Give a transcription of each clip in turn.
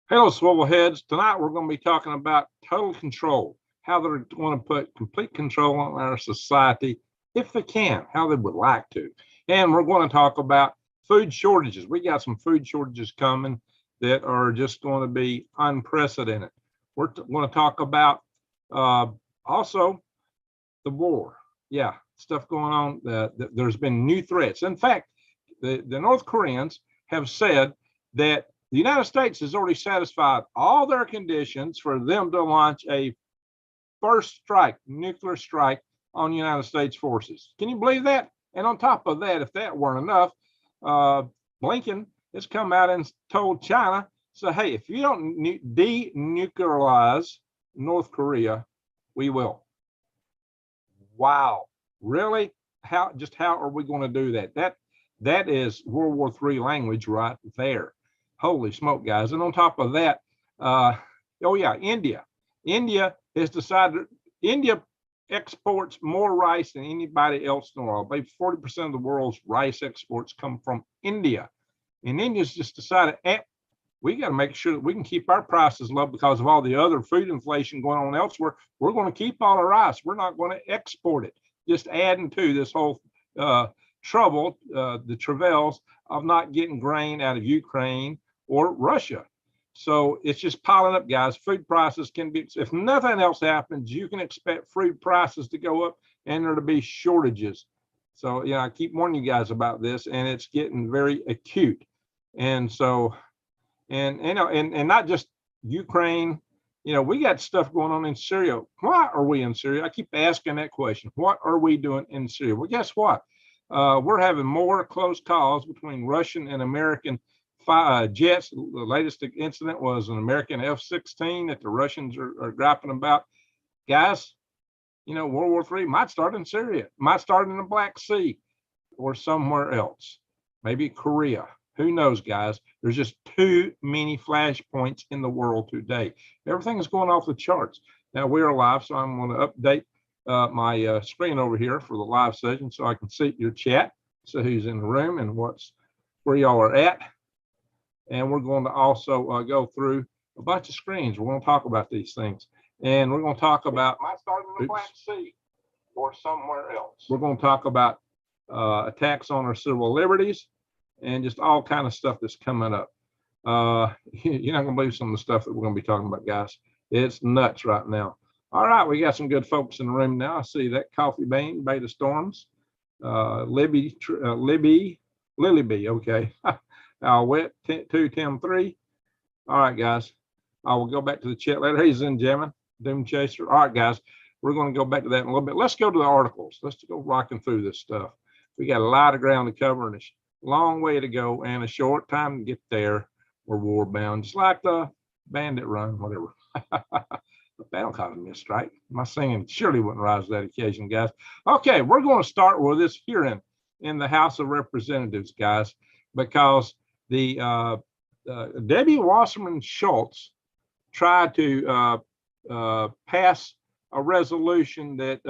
Hello, swivel heads. Tonight we're going to be talking about total control, how they're going to put complete control on our society if they can, how they would like to. And we're going to talk about food shortages. We got some food shortages coming that are just going to be unprecedented. We're going to talk about also the war. Yeah, stuff going on. There's been new threats. In fact, the North Koreans have said that the United States has already satisfied all their conditions for them to launch a first strike, nuclear strike on United States forces. Can you believe that? And on top of that, if that weren't enough, Blinken has come out and told China, so hey, if you don't denuclearize North Korea, we will. Wow, really? How are we going to do that? That is World War III language right there. Holy smoke, guys. And on top of that, India has decided, India exports more rice than anybody else in the world. Maybe 40% of the world's rice exports come from India. And India's just decided, we got to make sure that we can keep our prices low because of all the other food inflation going on elsewhere. We're going to keep all our rice. We're not going to export it. Just adding to this whole trouble, the travails of not getting grain out of Ukraine or Russia. So it's just piling up, guys. Food prices can be, if nothing else happens, you can expect food prices to go up and there to be shortages. So, I keep warning you guys about this, and it's getting very acute. And so, and not just Ukraine, we got stuff going on in Syria. Why are we in Syria? I keep asking that question. What are we doing in Syria? Well, guess what? We're having more close calls between Russian and American jets. The latest incident was an American F-16 that the Russians are griping about. Guys, World War III might start in Syria, might start in the Black Sea or somewhere else, maybe Korea. Who knows, guys? There's just too many flashpoints in the world today. Everything is going off the charts. Now we're live, so I'm going to update my screen over here for the live session so I can see your chat, so who's in the room and where y'all are at. And we're going to also go through a bunch of screens. We're going to talk about these things. And we're going to talk about, might start in the Black Sea or somewhere else. We're going to talk about attacks on our civil liberties and just all kind of stuff that's coming up. You're not going to believe some of the stuff that we're going to be talking about, guys. It's nuts right now. All right, we got some good folks in the room now. I see that Coffee Bean, Beta Storms, Libby, B, okay. Wet 2 Tim 3. All right, guys. I will go back to the chat later. Hey, Zen Jamming, Doom Chaser. All right, guys. We're going to go back to that in a little bit. Let's go to the articles. Let's go rocking through this stuff. We got a lot of ground to cover and a long way to go and a short time to get there. We're war bound, just like the Bandit Run, whatever. But that'll cause a misstrike. My singing surely wouldn't rise to that occasion, guys. Okay, we're going to start with this hearing in the House of Representatives, guys, because the Debbie Wasserman Schultz tried to pass a resolution that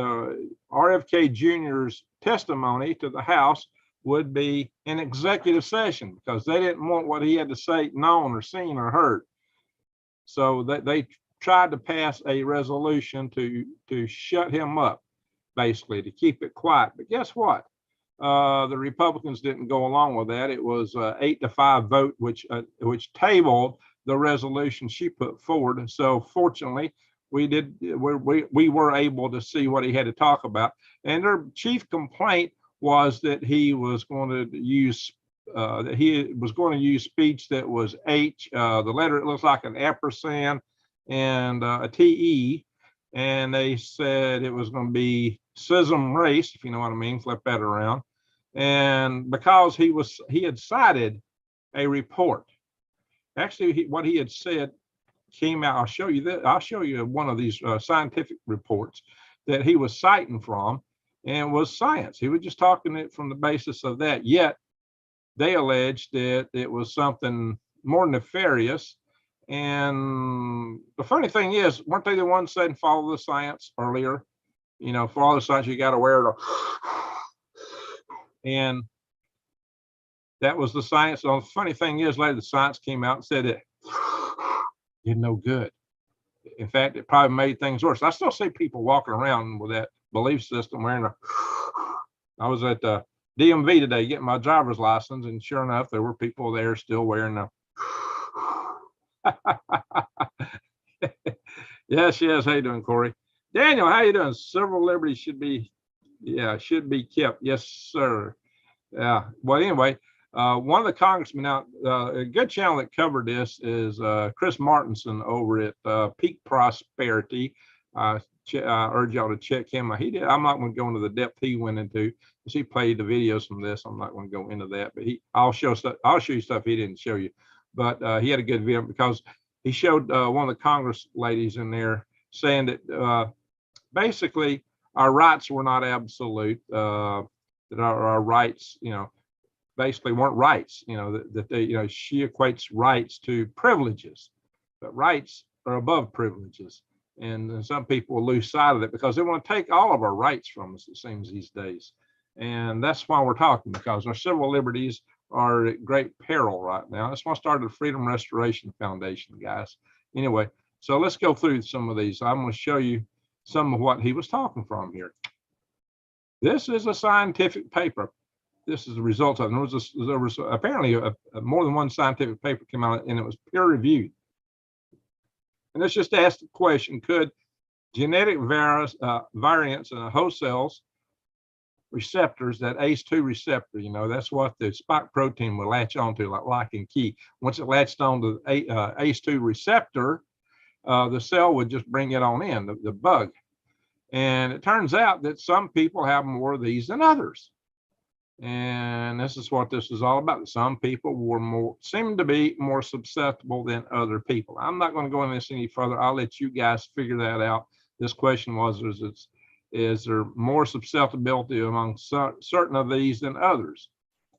RFK Jr.'s testimony to the House would be an executive session because they didn't want what he had to say known or seen or heard. So they tried to pass a resolution to shut him up, basically, to keep it quiet. But guess what? The Republicans didn't go along with that. It was 8-5 vote, which tabled the resolution she put forward. So fortunately, we were able to see what he had to talk about. And their chief complaint was that he was going to use speech that was H. The letter, it looks like an ampersand and a TE. And they said it was going to be schism race, if you know what I mean, flip that around. And because he had cited a report. Actually, what he had said came out. I'll show you that. I'll show you one of these scientific reports that he was citing from, and was science. He was just talking it from the basis of that. Yet they alleged that it was something more nefarious. And the funny thing is, weren't they the ones saying follow the science earlier? Follow the science, you got to wear it. And that was the science. So the funny thing is, later the science came out and said that did no good. In fact, it probably made things worse. I still see people walking around with that belief system wearing a. I was at the DMV today getting my driver's license, and sure enough, there were people there still wearing a. Yes, yes. How you doing, Corey? Daniel, how you doing? Civil liberties should be, yeah, should be kept. Yes, sir. Yeah. Well, anyway, one of the congressmen out, a good channel that covered this is Chris Martinson over at Peak Prosperity. I urge y'all to check him. He did. I'm not going to go into the depth he went into because he played the videos from this. I'm not going to go into that, but I'll show you stuff he didn't show you. But he had a good video because he showed one of the Congress ladies in there saying that basically our rights were not absolute. That our rights, basically weren't rights. That they, she equates rights to privileges, but rights are above privileges. And some people will lose sight of it because they want to take all of our rights from us, it seems these days. And that's why we're talking, because our civil liberties are at great peril right now. That's why I started the Freedom Restoration Foundation, guys. Anyway, so let's go through some of these. I'm going to show you some of what he was talking from here. This is a scientific paper. This is the result of it. There was apparently more than one scientific paper came out, and it was peer reviewed. And let's just ask the question: could genetic variants in the host cells receptors, that ACE2 receptor, that's what the spike protein will latch onto, like lock and key. Once it latched onto the ACE2 receptor, the cell would just bring it on in, the bug. And it turns out that some people have more of these than others. And this is what this is all about. Some people seem to be more susceptible than other people. I'm not going to go into this any further. I'll let you guys figure that out. This question was, is there more susceptibility among certain of these than others?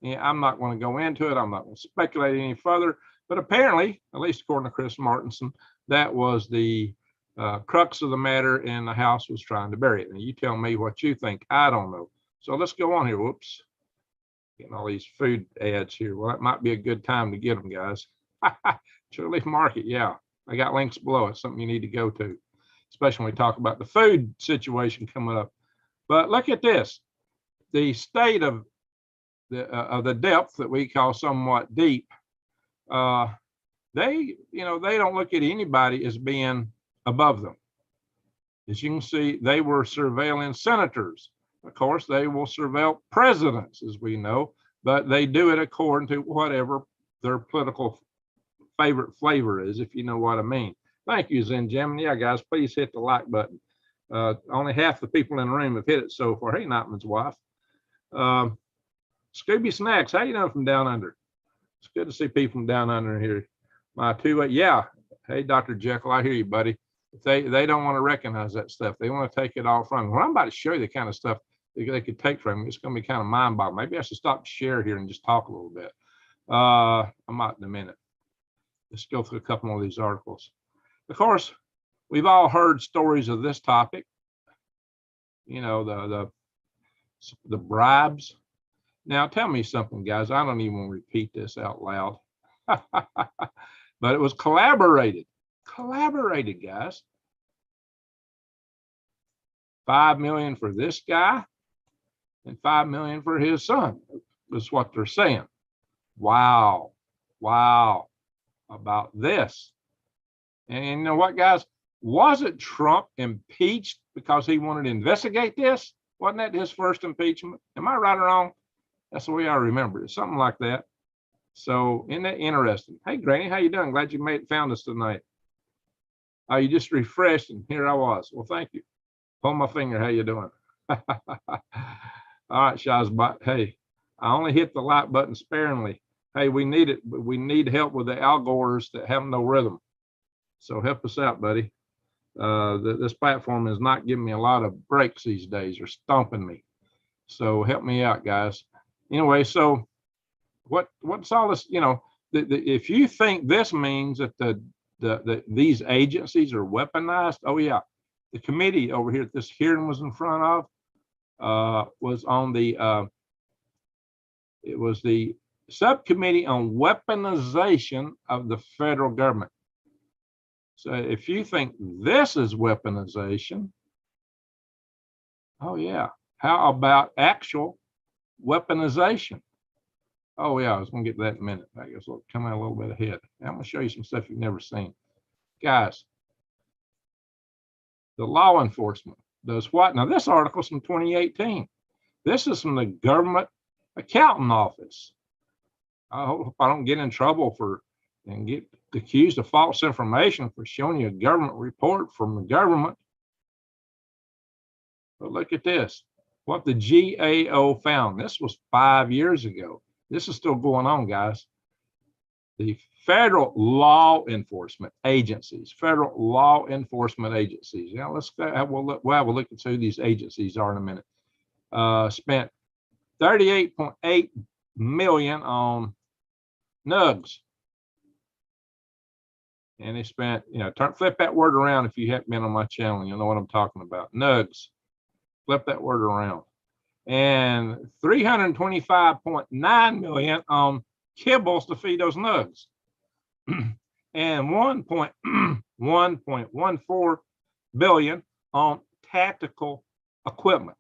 And I'm not going to go into it. I'm not going to speculate any further. But apparently, at least according to Chris Martinson, that was the crux of the matter, and the House was trying to bury it. And you tell me what you think. I don't know. So let's go on here. Whoops. Getting all these food ads here. Well, that might be a good time to get them, guys. True Market, yeah. I got links below. It's something you need to go to, especially when we talk about the food situation coming up. But look at this. The state of the depth that we call somewhat deep, they don't look at anybody as being above them. As you can see, they were surveilling senators. Of course, they will surveil presidents, as we know, but they do it according to whatever their political favorite flavor is, if you know what I mean. Thank you, Zen Jim. Yeah, guys, please hit the like button. Only half the people in the room have hit it so far. Hey, Nightman's wife. Scooby Snacks, how you doing from down under? It's good to see people from down under here. My two-way, yeah. Hey, Dr. Jekyll, I hear you, buddy. They don't want to recognize that stuff. They want to take it all from me. Well, I'm about to show you the kind of stuff they could take from me. It's going to be kind of mind-boggling. Maybe I should stop the share here and just talk a little bit. I might in a minute. Let's go through a couple more of these articles. Of course, we've all heard stories of this topic. The bribes. Now, tell me something, guys. I don't even want to repeat this out loud. But it was collaborated. Collaborated, guys. $5 million for this guy and $5 million for his son. That's what they're saying. Wow. Wow. About this. And you know what, guys? Wasn't Trump impeached because he wanted to investigate this? Wasn't that his first impeachment? Am I right or wrong? That's the way I remember it. Something like that. So isn't that interesting? Hey, Granny, how you doing? Glad you found us tonight. Oh, you just refreshed and here I was. Well, thank you. Pull my finger. How you doing? All right, Shazbot. Hey, I only hit the like button sparingly. Hey, we need it, but we need help with the algors that have no rhythm. So help us out, buddy. This platform is not giving me a lot of breaks these days, or stomping me. So help me out, guys. Anyway, so what's all this? If you think this means that these agencies are weaponized, oh yeah, the committee over here that this hearing was in front of was on the it was the subcommittee on weaponization of the federal government. So if you think this is weaponization, oh yeah, how about actual weaponization? Oh yeah, I was going to get to that in a minute. I guess I'll come out a little bit ahead. I'm going to show you some stuff you've never seen. Guys, the law enforcement does what? Now this article's from 2018. This is from the government accounting office. I hope I don't get in trouble for and get accused of false information for showing you a government report from the government. But look at this, what the GAO found. This was 5 years ago. This is still going on, guys. The federal law enforcement agencies, federal law enforcement agencies. Now let's we'll have a look at who these agencies are in a minute. Spent 38.8 million on nugs. And they spent, flip that word around if you haven't been on my channel, you'll know what I'm talking about. Nugs. Flip that word around. And 325.9 million on kibbles to feed those nugs. And 1.14 billion on tactical equipment.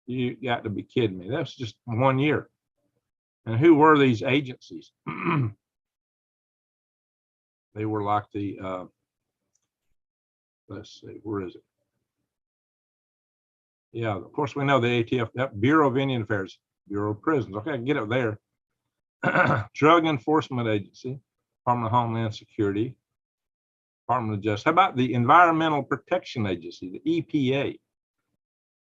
You got to be kidding me. That's just 1 year. And who were these agencies? They were like the, let's see, where is it? Yeah, of course we know the ATF, that Bureau of Indian Affairs, Bureau of Prisons. Okay, get it there. Drug Enforcement Agency, Department of Homeland Security, Department of Justice. How about the Environmental Protection Agency, the EPA,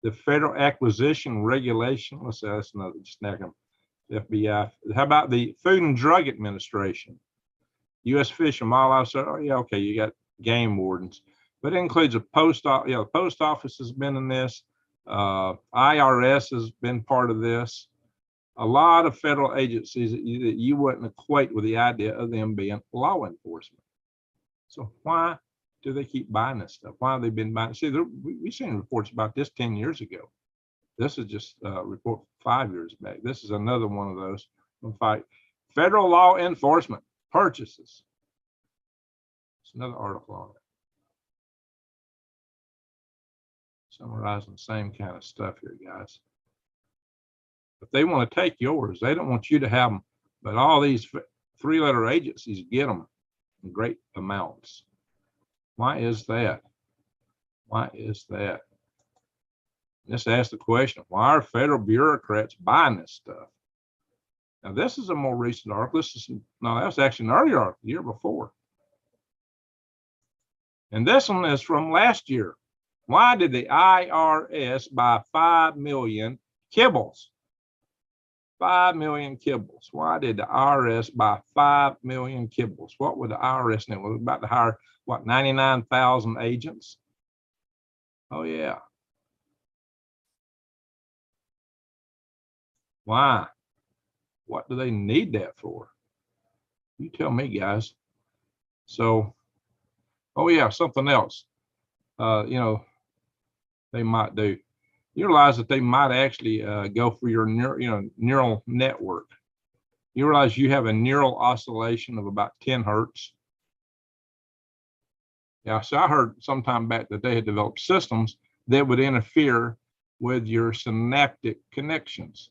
the Federal Acquisition Regulation? Let's say that's another snack. FBI. How about the Food and Drug Administration? U.S. Fish and Wildlife Service. Oh, yeah, okay, you got game wardens, but it includes a post office. Yeah, the post office has been in this. IRS has been part of this. A lot of federal agencies that you wouldn't equate with the idea of them being law enforcement. So why do they keep buying this stuff? Why have they been buying? See, we've seen reports about this 10 years ago. This is just a report 5 years back. This is another one of those. Federal law enforcement purchases. It's another article on it. Summarizing the same kind of stuff here, guys. But they want to take yours. They don't want you to have them. But all these three-letter agencies get them in great amounts. Why is that? Why is that? Let's ask the question, why are federal bureaucrats buying this stuff? Now, this is a more recent article. No, that was actually an earlier article, the year before. And this one is from last year. Why did the IRS buy 5 million kibbles? 5 million kibbles. Why did the IRS buy 5 million kibbles? What would the IRS need? We're about to hire, what, 99,000 agents? Oh, yeah. Why? What do they need that for? You tell me, guys. So, oh yeah, something else. They might do. You realize that they might actually go for your neural network. You realize you have a neural oscillation of about 10 hertz. Yeah, so I heard sometime back that they had developed systems that would interfere with your synaptic connections.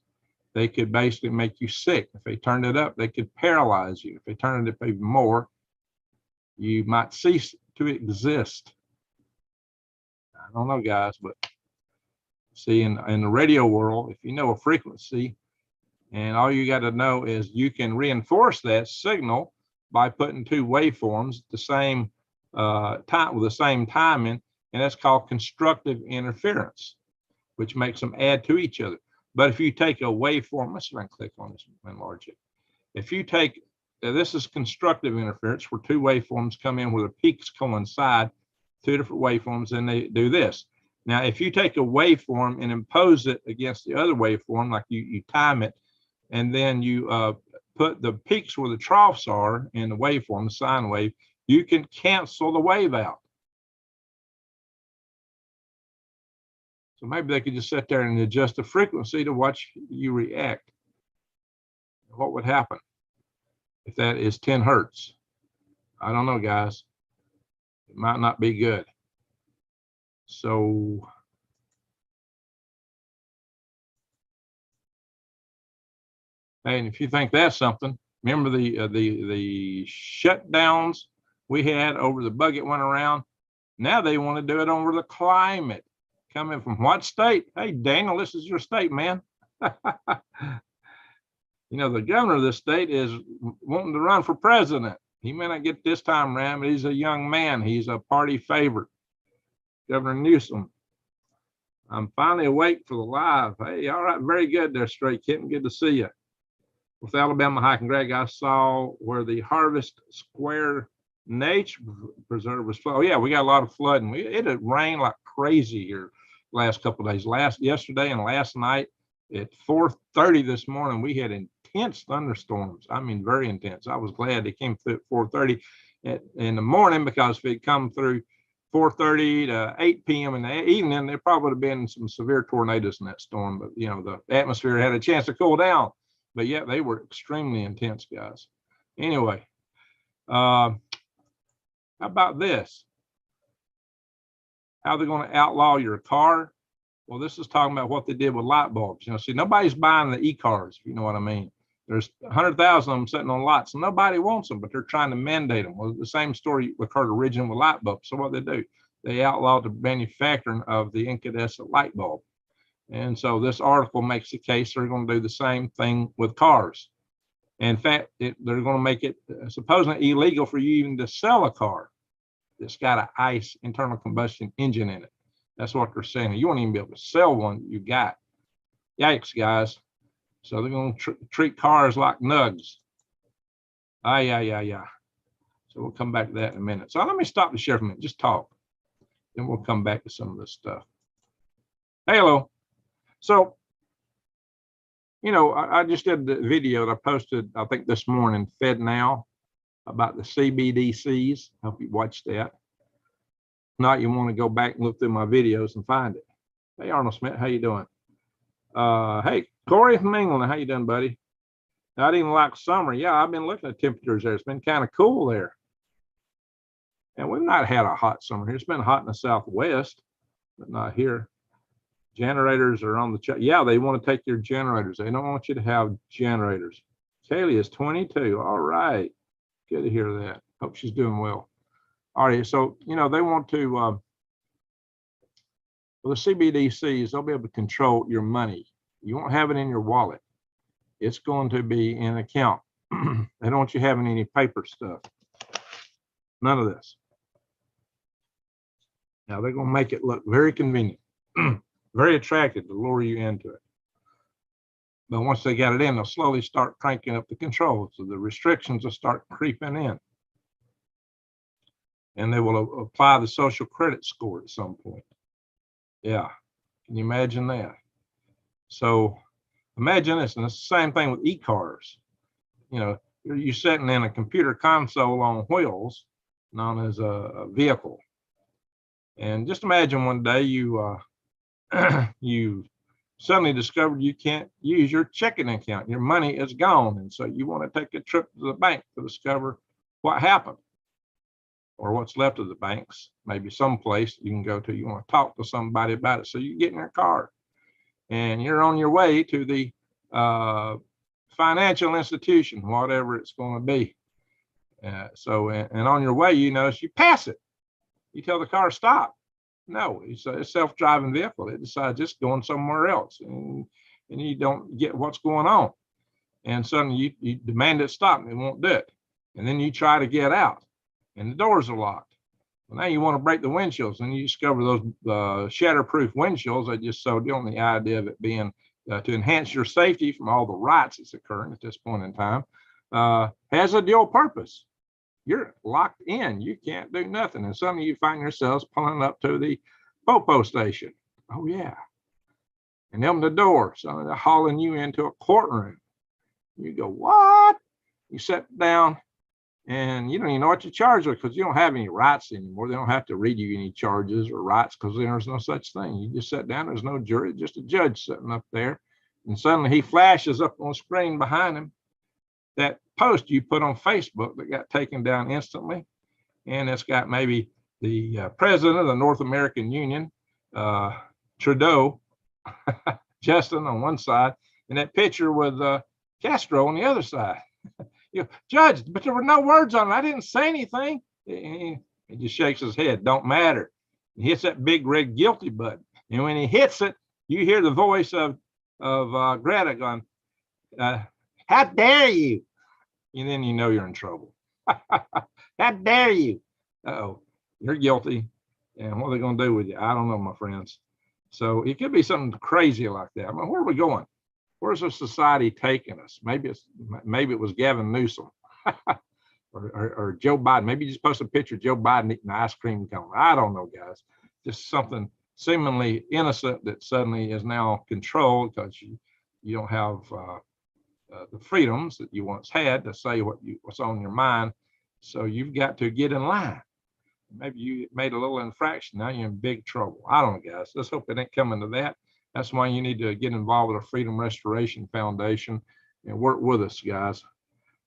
They could basically make you sick. If they turned it up, they could paralyze you. If they turned it up even more, you might cease to exist. I don't know, guys, but see, in the radio world, if you know a frequency, and all you got to know is you can reinforce that signal by putting two waveforms at the same time with the same timing, and that's called constructive interference, which makes them add to each other. But if you take a waveform, let's see if I can click on this and enlarge it. If you take, this is constructive interference where two waveforms come in where the peaks coincide, two different waveforms, and they do this. Now, if you take a waveform and impose it against the other waveform, like you time it, and then you put the peaks where the troughs are in the waveform, the sine wave, you can cancel the wave out. So maybe they could just sit there and adjust the frequency to watch you react. What would happen if that is 10 hertz? I don't know, guys. It might not be good. So hey, and if you think that's something, remember the shutdowns we had over the bug it went around. Now they want to do it over the climate. Coming from what state? Hey, Daniel, this is your state, man. You know, the governor of the state is wanting to run for president. He may not get this time around, but he's a young man. He's a party favorite. Governor Newsom. I'm finally awake for the live. Hey, all right, very good there, Straight Kitten. Good to see you. With Alabama Hiking Greg, I saw where the Harvest Square Nature Preserve was flooded. Oh, yeah, we got a lot of flooding. It had rained like crazy here last couple of days. Yesterday and last night at 4:30 this morning, we had intense thunderstorms. I mean, very intense. I was glad they came through at 4:30 in the morning, because if it come through 4:30 to 8 p.m. in the evening, there probably would have been some severe tornadoes in that storm. But, you know, the atmosphere had a chance to cool down. But yeah, they were extremely intense, guys. Anyway, how about this? How they're going to outlaw your car? Well, this is talking about what they did with light bulbs. You know, see, nobody's buying the e-cars, if you know what I mean. There's 100,000 of them sitting on lots, and nobody wants them, but they're trying to mandate them. Well, the same story occurred originally with light bulbs. So what they do, they outlawed the manufacturing of the incandescent light bulb. And so this article makes the case they're going to do the same thing with cars. In fact, they're going to make it supposedly illegal for you even to sell a car that's got an ICE internal combustion engine in it. That's what they're saying. You won't even be able to sell one you got. Yikes, guys. So they're going to treat cars like nugs. Yeah. So we'll come back to that in a minute. So let me stop the share for a minute. Just talk. Then we'll come back to some of this stuff. Hey, hello. So, you know, I just did the video that I posted, I think this morning, Fed Now, about the CBDCs. I hope you watched that. If not, you want to go back and look through my videos and find it. Hey, Arnold Smith, how you doing? Hey, Corey from England, how you doing, buddy? I didn't like summer. Yeah, I've been looking at temperatures there. It's been kind of cool there. And we've not had a hot summer here. It's been hot in the Southwest, but not here. Generators are on the chat. Yeah, they want to take your generators. They don't want you to have generators. Kaylee is 22. All right. Good to hear that. Hope she's doing well. All right. So, you know, they want to, well, the CBDCs, they'll be able to control your money. You won't have it in your wallet. It's going to be in an account. They don't want you having any paper stuff. None of this. Now, they're going to make it look very convenient. Very attractive to lure you into it. But once they got it in, they'll slowly start cranking up the controls. So the restrictions will start creeping in. And they will apply the social credit score at some point. Yeah, can you imagine that? So imagine this, and it's the same thing with e-cars. You know, you're sitting in a computer console on wheels, known as a vehicle. And just imagine one day you you suddenly discovered you can't use your checking account. Your money is gone. And so you want to take a trip to the bank to discover what happened or what's left of the banks, maybe someplace you can go to. You want to talk to somebody about it. So you get in your car and you're on your way to the financial institution, whatever it's going to be. And on your way, you notice you pass it. You tell the car, stop. No, it's a self-driving vehicle. It decides it's going somewhere else, and you don't get what's going on. And suddenly you demand it stop, and it won't do it. And then you try to get out, and the doors are locked. Well, now you want to break the windshields, and you discover those shatterproof windshields. I just sold you on the idea of it being to enhance your safety from all the riots that's occurring at this point in time. Has a dual purpose. You're locked in. You can't do nothing. And suddenly you find yourselves pulling up to the popo station. Oh, yeah. And them the door. So they're hauling you into a courtroom. You go, what? You sit down and you don't even know what you're charged with because you don't have any rights anymore. They don't have to read you any charges or rights because there's no such thing. You just sit down. There's no jury, just a judge sitting up there. And suddenly he flashes up on the screen behind him that post you put on Facebook that got taken down instantly. and it's got maybe the president of the North American Union, Trudeau, Justin on one side, and that picture with Castro on the other side. You know, Judge, but there were no words on it. I didn't say anything. He just shakes his head. Don't matter. He hits that big red guilty button, and when he hits it, you hear the voice of Greta going, "How dare you?" And then you know you're in trouble. How dare you? Uh-oh, you're guilty. And what are they going to do with you? I don't know, my friends. So it could be something crazy like that. I mean, where are we going? Where's the society taking us? Maybe it was Gavin Newsom or Joe Biden. Maybe you just post a picture of Joe Biden eating an ice cream cone. I don't know, guys. Just something seemingly innocent that suddenly is now controlled because you don't have the freedoms that you once had to say what's on your mind. So you've got to get in line. Maybe you made a little infraction. Now you're in big trouble. I don't know, guys. Let's hope it ain't coming to that. That's why you need to get involved with the Freedom Restoration Foundation and work with us, guys.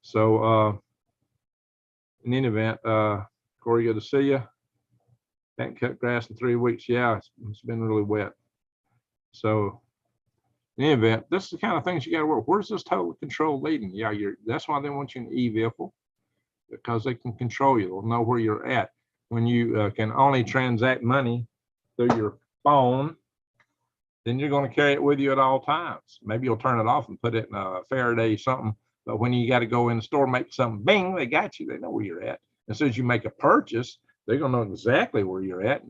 So in any event, Corey, good to see you. Can't cut grass in 3 weeks. Yeah, it's been really wet. So in any event, this is the kind of things you got to work. Where's this total control leading? Yeah, that's why they want you in an e-vehicle, because they can control you. They'll know where you're at. When you can only transact money through your phone, then you're going to carry it with you at all times. Maybe you'll turn it off and put it in a Faraday something. But when you got to go in the store, make something, bing, they got you. They know where you're at. As soon as you make a purchase, they're going to know exactly where you're at.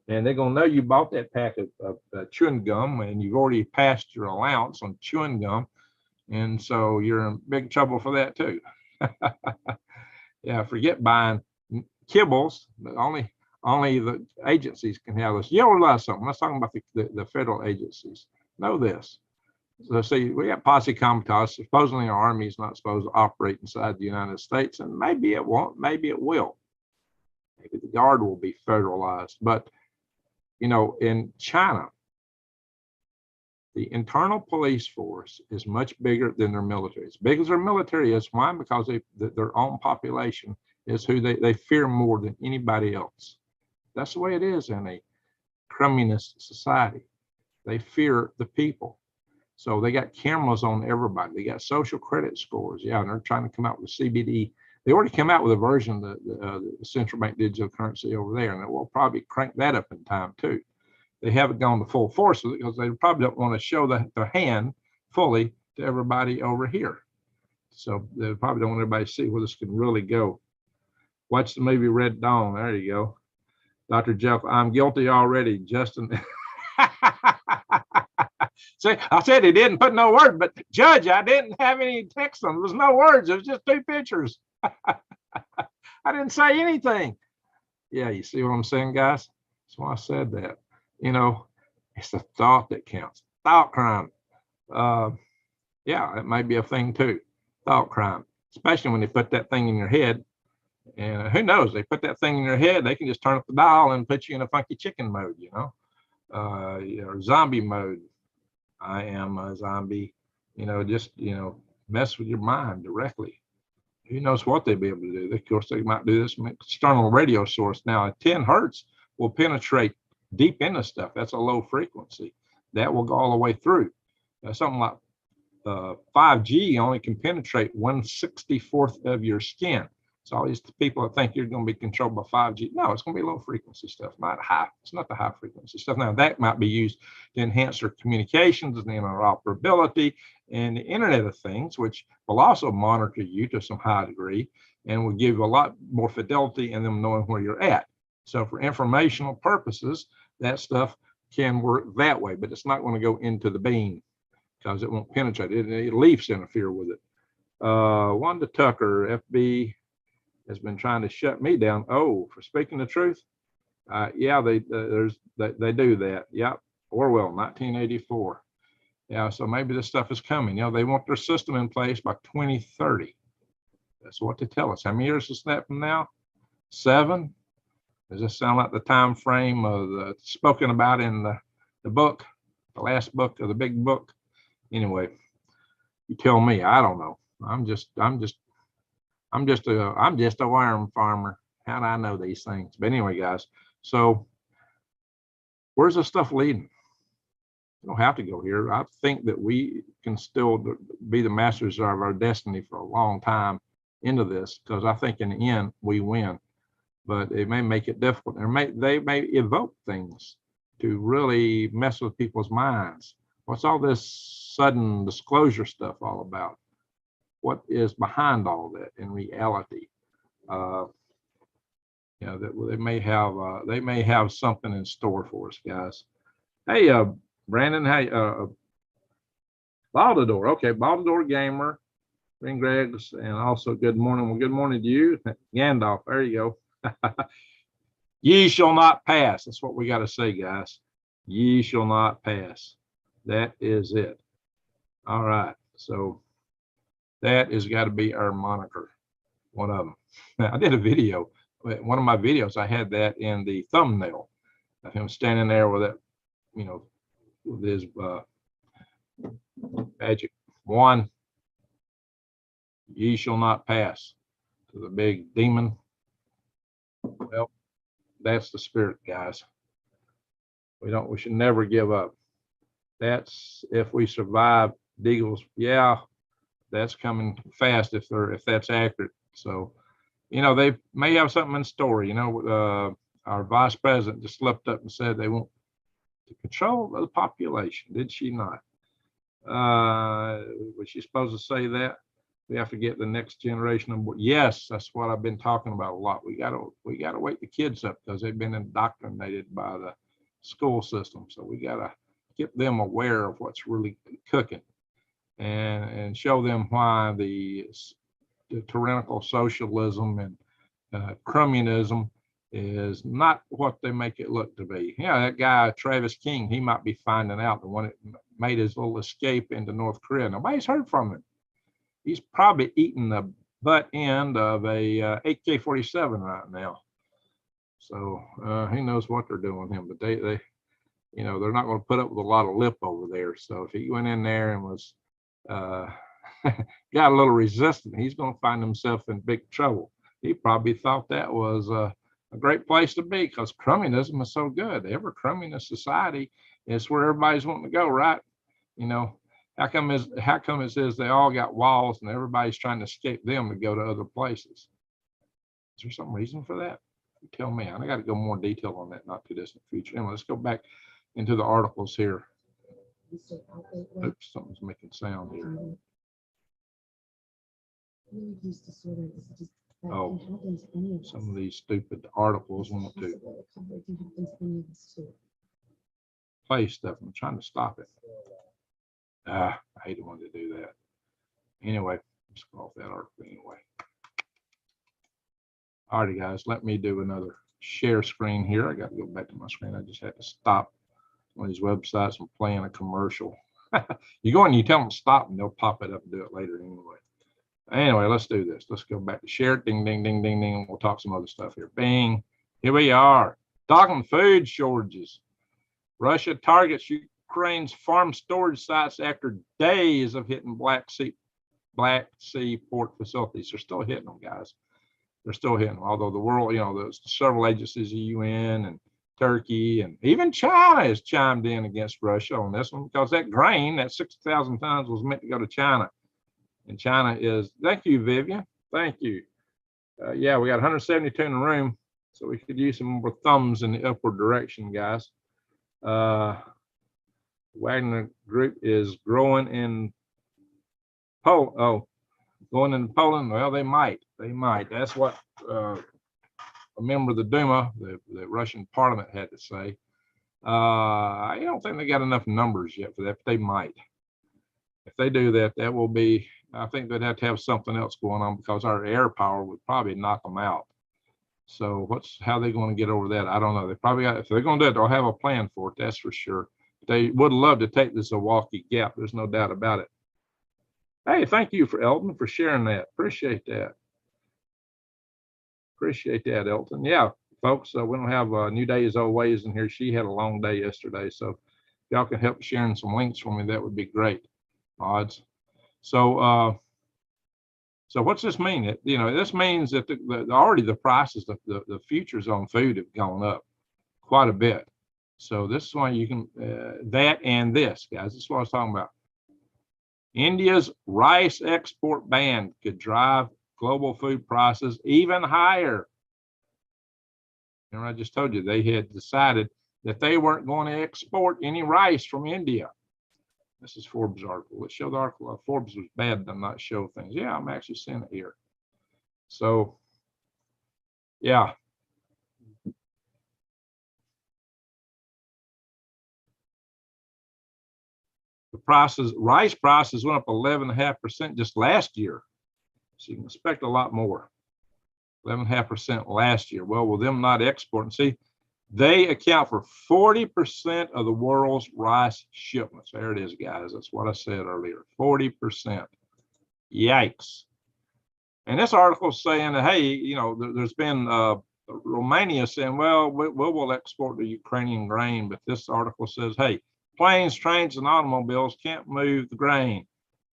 And they're going to know you bought that pack of chewing gum and you've already passed your allowance on chewing gum. And so you're in big trouble for that too. Yeah, forget buying kibbles. Only the agencies can have this. You realize something. Let's talk about the federal agencies. Know this. So see, we got posse comitatus. Supposedly our army is not supposed to operate inside the United States, and maybe it won't, maybe it will. Maybe the Guard will be federalized. But, you know, in China, the internal police force is much bigger than their military. As big as their military is. Why? Because their own population is who they fear more than anybody else. That's the way it is in a communist society. They fear the people. So they got cameras on everybody. They got social credit scores. Yeah, and they're trying to come out with CBD. They already come out with a version of the central bank digital currency over there, and we'll probably crank that up in time too. They haven't gone to full force with it because they probably don't want to show their hand fully to everybody over here. So they probably don't want everybody to see where this can really go. Watch the movie Red Dawn. There you go. Dr. Jeff, I'm guilty already, Justin. See, I said he didn't put no words, but Judge, I didn't have any text on. There was no words. It was just 2 pictures. I didn't say anything. Yeah, you see what I'm saying, guys? That's why I said that. You know, it's the thought that counts. Thought crime. Yeah, it might be a thing too. Thought crime, especially when they put that thing in your head. And who knows? They put that thing in your head. They can just turn up the dial and put you in a funky chicken mode, you know, or zombie mode. I am a zombie, you know, just, you know, mess with your mind directly. Who knows what they'd be able to do? Of course, they might do this external radio source. Now, at 10 hertz will penetrate deep into stuff. That's a low frequency. That will go all the way through. Something like 5G only can penetrate 1/64th of your skin. So all these people that think you're going to be controlled by 5G, no, it's going to be low frequency stuff, not high. It's not the high frequency stuff. Now that might be used to enhance their communications and interoperability and the Internet of Things, which will also monitor you to some high degree and will give you a lot more fidelity in them knowing where you're at. So for informational purposes, that stuff can work that way, but it's not going to go into the beam because it won't penetrate it. Leafs interfere with it. Wanda Tucker, FB, has been trying to shut me down. Oh, for speaking the truth? Yeah, they do that. Yep. Orwell, 1984. Yeah, so maybe this stuff is coming. You know, they want their system in place by 2030. That's what they tell us. How many years is that from now? 7? Does this sound like the time frame of spoken about in the book, the last book of the big book? Anyway, you tell me. I don't know. I'm just a worm farmer. How do I know these things? But anyway, guys, so where's this stuff leading? You don't have to go here. I think that we can still be the masters of our destiny for a long time into this, because I think in the end we win. But it may make it difficult. They may evoke things to really mess with people's minds. What's all this sudden disclosure stuff all about? What is behind all that in reality? You know, that they may have something in store for us, guys. Hey, Brandon, hey, Baldador, okay, Baldador Gamer, Ring Gregs, and also good morning. Well, good morning to you, Gandalf. There you go. Ye shall not pass. That's what we got to say, guys. Ye shall not pass. That is it. All right. So that has got to be our moniker. One of them. I did a video. One of my videos, I had that in the thumbnail of him standing there with that, you know, with his magic wand. Ye shall not pass to the big demon. Well, that's the spirit, guys. We should never give up. That's if we survive Deagles. Yeah, that's coming fast if that's accurate. So, you know, they may have something in store. You know, our vice president just slipped up and said they want to control the population. Did she not? Was she supposed to say that? We have to get the next generation on board. Yes, that's what I've been talking about a lot. We gotta wake the kids up, because they've been indoctrinated by the school system. So we gotta get them aware of what's really cooking, and show them why the tyrannical socialism and communism is not what they make it look to be. Yeah, that guy Travis King, he might be finding out, the one that made his little escape into North Korea. Nobody's heard from him. He's probably eating the butt end of a AK-47 right now. So he knows what they're doing with him. But they, you know, they're not going to put up with a lot of lip over there. So if he went in there and was got a little resistant, he's going to find himself in big trouble. He probably thought that was a great place to be, because communism is so good. Every communist society is where everybody's wanting to go, right? You know, how come it is they all got walls and everybody's trying to escape them to go to other places? Is there some reason for that? You tell me. I got to go more detail on that, not too distant future. Anyway, let's go back into the articles here. Oops, something's making sound here. Oh, some of these stupid articles want to play stuff. I'm trying to stop it. I hate it when they do that. Anyway, let's go off that article anyway. Alrighty, guys, let me do another share screen here. I got to go back to my screen. I just had to stop one of these websites from playing a commercial. You go and you tell them to stop, and they'll pop it up and do it later anyway. Anyway, let's do this. Let's go back to share. Ding, ding, ding, ding, ding. We'll talk some other stuff here. Bing. Here we are. Talking food shortages. Russia targets Ukraine's farm storage sites after days of hitting Black Sea port facilities. They're still hitting them, guys. They're still hitting them. Although the world, you know, there's several agencies, the UN and Turkey, and even China has chimed in against Russia on this one, because that grain, that 60,000 tons, was meant to go to China. And China is, thank you, Vivian. Thank you. Yeah, we got 172 in the room, so we could use some more thumbs in the upward direction, guys. Wagner Group is growing in Poland. Oh, going in Poland. Well, they might. That's what a member of the Duma, the Russian parliament, had to say. I don't think they got enough numbers yet for that, but they might. If they do that, that will be, I think they'd have to have something else going on, because our air power would probably knock them out. So how are they going to get over that? I don't know. They probably got, if they're going to do it, they'll have a plan for it. That's for sure. They would love to take this Milwaukee Gap. There's no doubt about it. Hey, thank you for Elton for sharing that. Appreciate that. Appreciate that, Elton. Yeah, folks, we don't have New Day is Always in here. She had a long day yesterday. So if y'all can help sharing some links for me, that would be great. Odds. So So what's this mean? This means that already the prices, the futures on food have gone up quite a bit. So this is why you can, that and this, guys, this is what I was talking about. India's rice export ban could drive global food prices even higher. Remember, I just told you they had decided that they weren't going to export any rice from India. This is Forbes article. Let's show the article. Forbes was bad to not show things. Yeah, I'm actually seeing it here. So, yeah. The prices, rice prices went up 11.5% just last year. So you can expect a lot more. 11.5% last year. Well, with them not exporting, see, they account for 40% of the world's rice shipments. There it is, guys. That's what I said earlier. 40%. Yikes. And this article is saying that, hey, there's been Romania saying, well, we'll export the Ukrainian grain. But this article says, hey, planes, trains, and automobiles can't move the grain.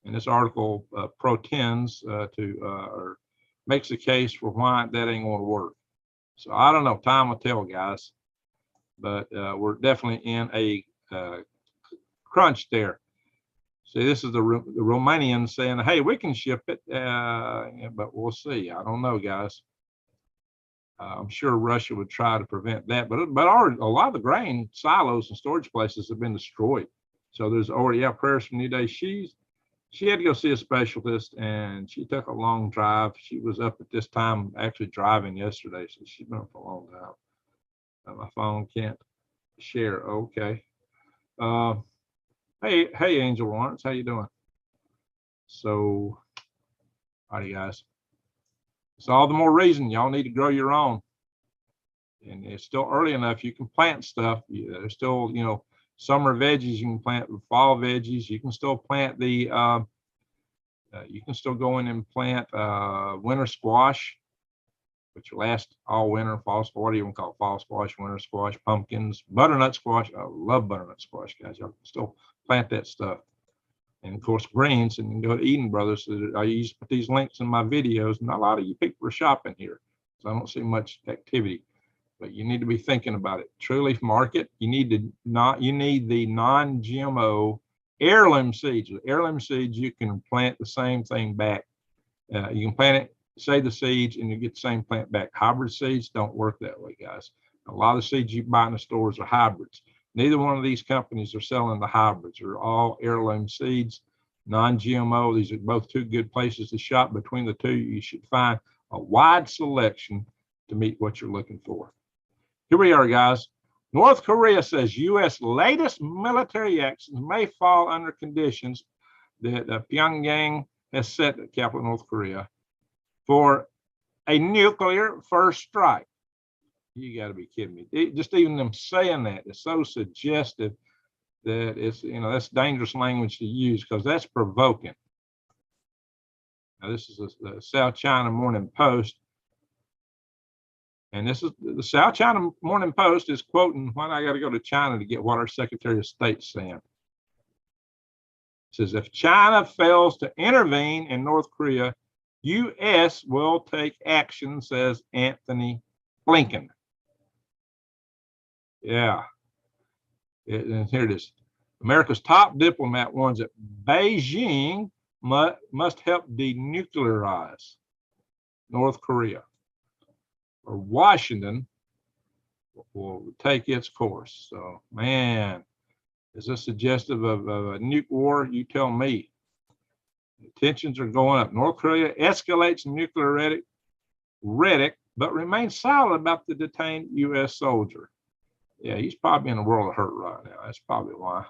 And this article pretends or makes a case for why that ain't going to work. So I don't know. Time will tell, guys. But we're definitely in a crunch there. See, this is the Romanians saying, hey, we can ship it, but we'll see. I don't know, guys. I'm sure Russia would try to prevent that, but a lot of the grain silos and storage places have been destroyed. So there's already prayers from New Day. She had to go see a specialist, and she took a long drive. She was up at this time actually driving yesterday, so she's been up for a long time. My phone can't share. Okay. Hey, Angel Lawrence, how you doing? So, howdy, guys. It's all the more reason y'all need to grow your own. And it's still early enough. You can plant stuff. There's still, summer veggies you can plant, fall veggies. You can still plant you can still go in and plant winter squash, which will last all winter. Fall squash, what do you want to call it? Fall squash, winter squash, pumpkins, butternut squash. I love butternut squash, guys. Y'all can still plant that stuff. And of course, greens, and you can go to Eden Brothers. I used to put these links in my videos. Not a lot of you people are shopping here, so I don't see much activity. But you need to be thinking about it. True Leaf Market, you need the non-GMO heirloom seeds. With heirloom seeds, you can plant the same thing back. You can plant it, save the seeds, and you get the same plant back. Hybrid seeds don't work that way, guys. A lot of the seeds you buy in the stores are hybrids. Neither one of these companies are selling the hybrids. They're all heirloom seeds, non-GMO. These are both two good places to shop. Between the two, you should find a wide selection to meet what you're looking for. Here we are, guys. North Korea says U.S. latest military actions may fall under conditions that Pyongyang has set, the capital of North Korea, for a nuclear first strike. You got to be kidding me. Just even them saying that is so suggestive that it's, that's dangerous language to use, because that's provoking. Now, this is the South China Morning Post. And this is the South China Morning Post is quoting, when I got to go to China to get what our Secretary of State's saying. It says, if China fails to intervene in North Korea, U.S. will take action, says Anthony Blinken. Yeah. And here it is. America's top diplomat warns that Beijing must help denuclearize North Korea, or Washington will take its course. So, man, is this suggestive of a nuke war? You tell me. The tensions are going up. North Korea escalates nuclear rhetoric, but remains silent about the detained U.S. soldier. Yeah, he's probably in a world of hurt right now. That's probably why.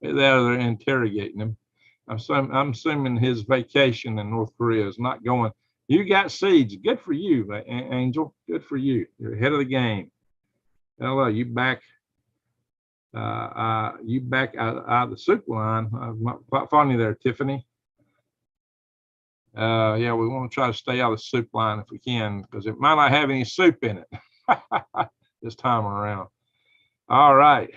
They're interrogating him. I'm assuming his vacation in North Korea is not going. You got seeds. Good for you, Angel. Good for you. You're ahead of the game. Hello, you back. You back out of the soup line. Quite funny there, Tiffany. Yeah, we want to try to stay out of the soup line if we can, because it might not have any soup in it this time around. All right.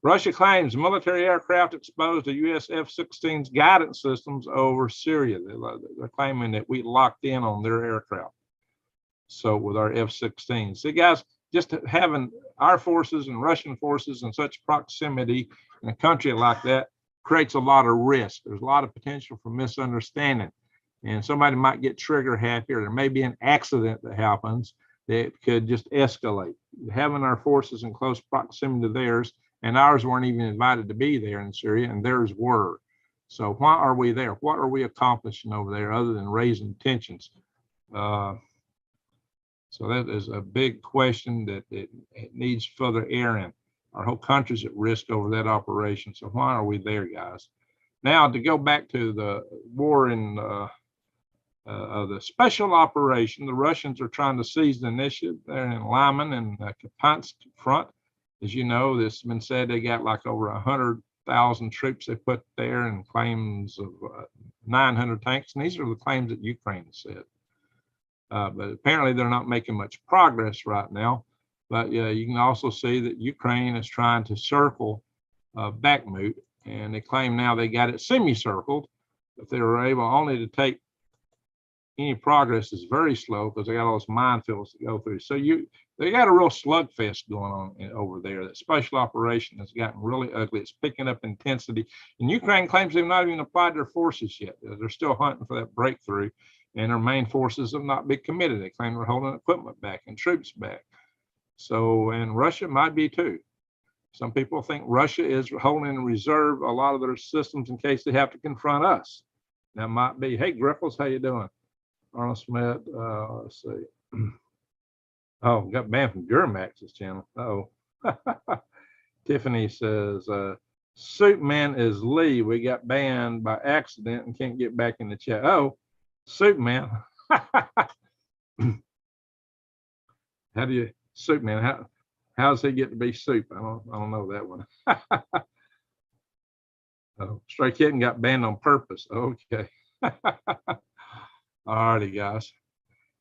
Russia claims military aircraft exposed to U.S. F-16's guidance systems over Syria. They're claiming that we locked in on their aircraft. So with our F-16. See, guys, just having our forces and Russian forces in such proximity in a country like that creates a lot of risk. There's a lot of potential for misunderstanding. And somebody might get trigger happy, or there may be an accident that happens that could just escalate. Having our forces in close proximity to theirs, and ours weren't even invited to be there in Syria, and theirs were. So why are we there? What are we accomplishing over there other than raising tensions? So that is a big question that it needs further airing. Our whole country's at risk over that operation. So why are we there, guys? Now, to go back to the war in the special operation, the Russians are trying to seize the initiative there in Lyman and Kupiansk front. As you know, this has been said they got like over 100,000 troops they put there, and claims of 900 tanks. And these are the claims that Ukraine said. But apparently they're not making much progress right now. But you can also see that Ukraine is trying to circle Bakhmut, and they claim now they got it semicircled. If they were able only to take any progress is very slow because they got all those minefields to go through. So they got a real slugfest going on over there. That special operation has gotten really ugly. It's picking up intensity. And Ukraine claims they've not even applied their forces yet. They're still hunting for that breakthrough. And their main forces have not been committed. They claim they're holding equipment back and troops back. So, and Russia might be too. Some people think Russia is holding in reserve a lot of their systems in case they have to confront us. That might be. Hey, Griffles, how you doing? Arnold Smith, let's see. Oh, got banned from Duramax's channel. Oh. Tiffany says, Superman is Lee. We got banned by accident and can't get back in the chat. Oh, Superman. How do you, Superman, how does he get to be soup? I don't know that one. Oh, Stray Kitten got banned on purpose. Okay. All righty, guys.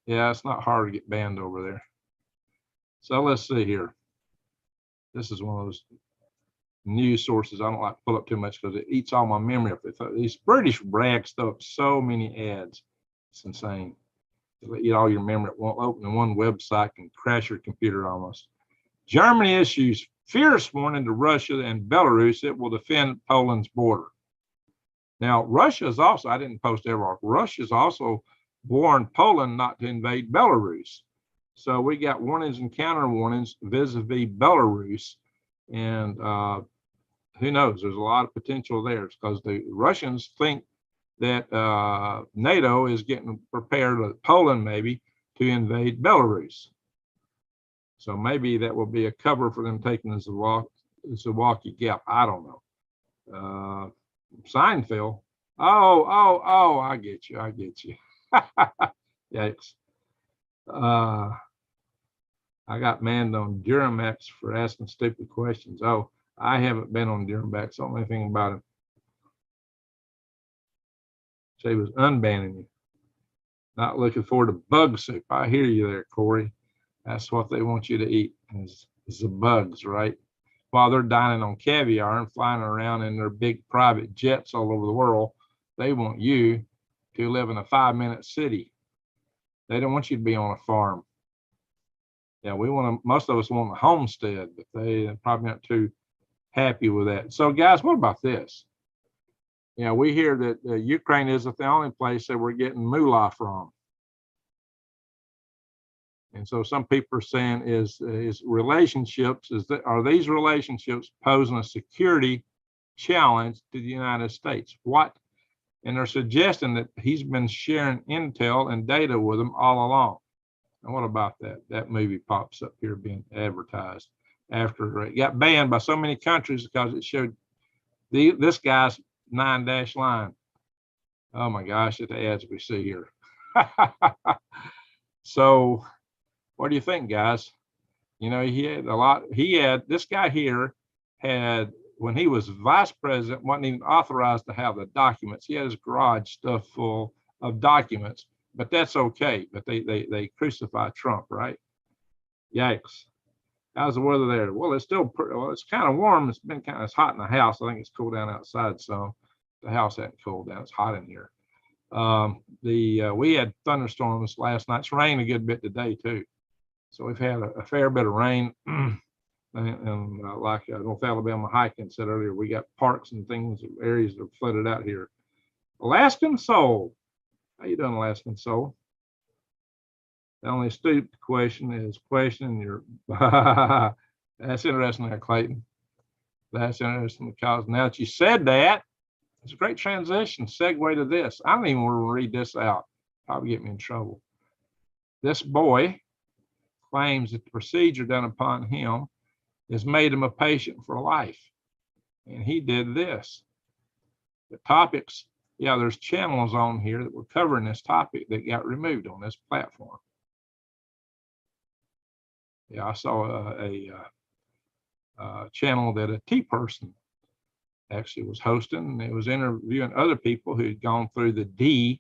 Yeah, it's not hard to get banned over there. So let's see here. This is one of those news sources I don't like to pull up too much because it eats all my memory up. These British brag stuff up so many ads. It's insane. They'll eat all your memory. It won't open in one website and crash your computer almost. Germany issues fierce warning to Russia and Belarus it will defend Poland's border. Now, Russia is also, I didn't post ever, Russia's also warned Poland not to invade Belarus. So we got warnings and counter warnings vis-a-vis Belarus. And who knows, there's a lot of potential there because the Russians think that NATO is getting prepared, Poland maybe, to invade Belarus. So maybe that will be a cover for them taking the Zilwaukee Gap. I don't know. Seinfeld. Oh, I get you. Yikes. I got manned on Duramax for asking stupid questions. Oh, I haven't been on Duramax. I don't know anything about it. She was unbanning you. Not looking forward to bug soup. I hear you there, Corey. That's what they want you to eat is the bugs, right? While they're dining on caviar and flying around in their big private jets all over the world, they want you to live in a 5-minute city. They don't want you to be on a farm. Yeah, most of us want a homestead, but they're probably not too happy with that. So guys, what about this? Yeah, we hear that Ukraine isn't the only place that we're getting moolah from. And so some people are saying is relationships, are these relationships posing a security challenge to the United States? What? And they're suggesting that he's been sharing intel and data with them all along. And what about that? That movie pops up here being advertised after it got banned by so many countries because it showed this guy's 9-dash line. Oh my gosh, at the ads we see here. So what do you think, guys? You know, this guy here had, when he was vice president, wasn't even authorized to have the documents. He had his garage stuffed full of documents, but that's okay. But they crucify Trump, right? Yikes. How's the weather there? Well, it's still pretty, well, it's kind of warm. It's been kind of, it's hot in the house. I think it's cooled down outside some. The house hasn't cooled down. It's hot in here. We had thunderstorms last night. It's rained a good bit today too. So we've had a fair bit of rain. And like North Alabama hiking said earlier, we got parks and things, areas that are flooded out here. Alaskan Soul. How you doing, Alaskan Soul? The only stupid question is questioning your. That's interesting there, Clayton. That's interesting because now that you said that, it's a great transition, segue to this. I don't even want to read this out. Probably get me in trouble. This boy claims that the procedure done upon him has made him a patient for life. And he did this. The topics, yeah, there's channels on here that were covering this topic that got removed on this platform. Yeah, I saw a channel that a T person actually was hosting, and it was interviewing other people who'd gone through the DTN,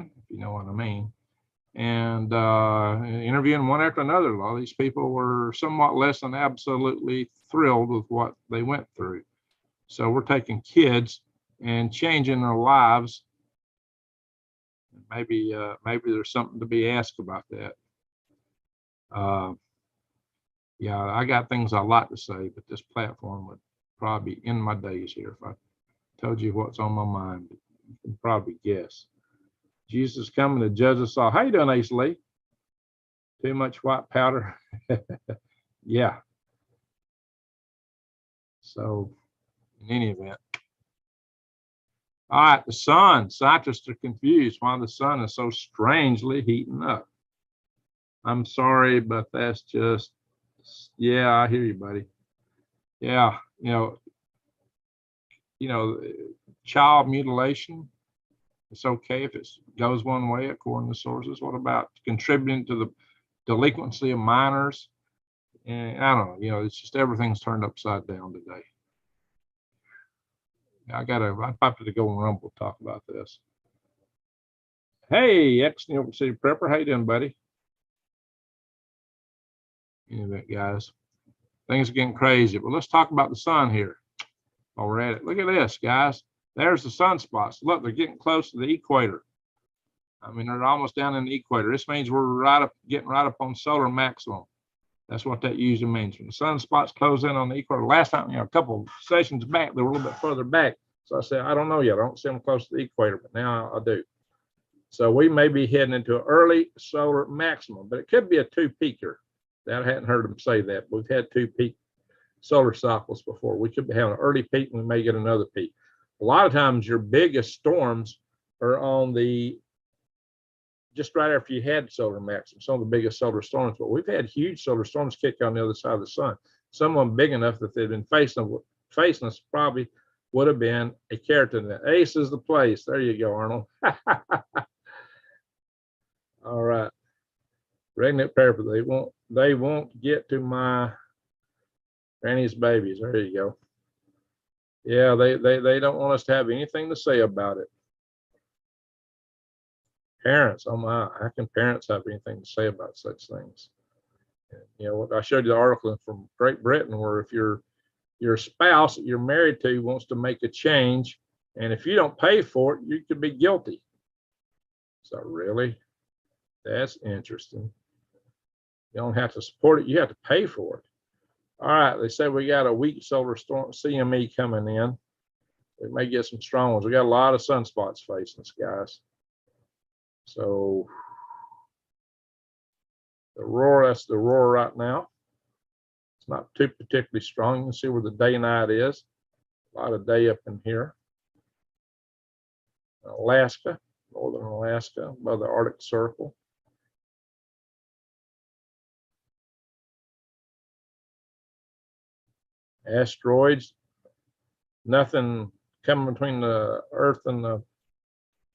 if you know what I mean, and interviewing one after another. A lot of these people were somewhat less than absolutely thrilled with what they went through. So we're taking kids and changing their lives. Maybe there's something to be asked about that. Yeah, I got things I like to say, but this platform would probably end my days here if I told you what's on my mind. You can probably guess. Jesus is coming to judge us all. How you doing, Ace Lee? Too much white powder? Yeah. So, in any event. All right, the sun. Scientists are confused why the sun is so strangely heating up. I'm sorry, but that's just, yeah, I hear you, buddy. Yeah, you know, child mutilation, it's okay if it goes one way according to sources. What about contributing to the delinquency of minors? And I don't know, it's just everything's turned upside down today. I'm probably to go on Rumble talk about this. Hey, ex-New York City prepper, how you doing, buddy? Anyway, guys, things are getting crazy, but let's talk about the sun here while we're at it. Look at this, guys. There's the sunspots. Look, they're getting close to the equator. I mean, they're almost down in the equator. This means we're getting right up on solar maximum. That's what that usually means. When the sunspots close in on the equator, last time, a couple of sessions back, they were a little bit further back. So I said, I don't know yet. I don't see them close to the equator, but now I do. So we may be heading into an early solar maximum, but it could be a two-peaker. I hadn't heard them say that. We've had two peak solar cycles before. We could be having an early peak and we may get another peak. A lot of times your biggest storms are on just right after you had solar maximum, some of the biggest solar storms. But we've had huge solar storms kick on the other side of the sun. Some of them big enough that they've been facing us probably would have been a keratin event. Ace is the place. There you go, Arnold. All right. Pregnant parapet, they won't get to my granny's babies. There you go. Yeah, they don't want us to have anything to say about it. Parents, oh my, how can parents have anything to say about such things? I showed you the article from Great Britain where if your spouse that you're married to wants to make a change, and if you don't pay for it, you could be guilty. So really, that's interesting. You don't have to support it, you have to pay for it. All right, they say we got a weak solar storm CME coming in. We may get some strong ones. We got a lot of sunspots facing us, guys. So the aurora, that's the aurora right now. It's not too particularly strong. You can see where the day night is. A lot of day up in here. Alaska, northern Alaska, above the Arctic Circle. Asteroids, nothing coming between the Earth and the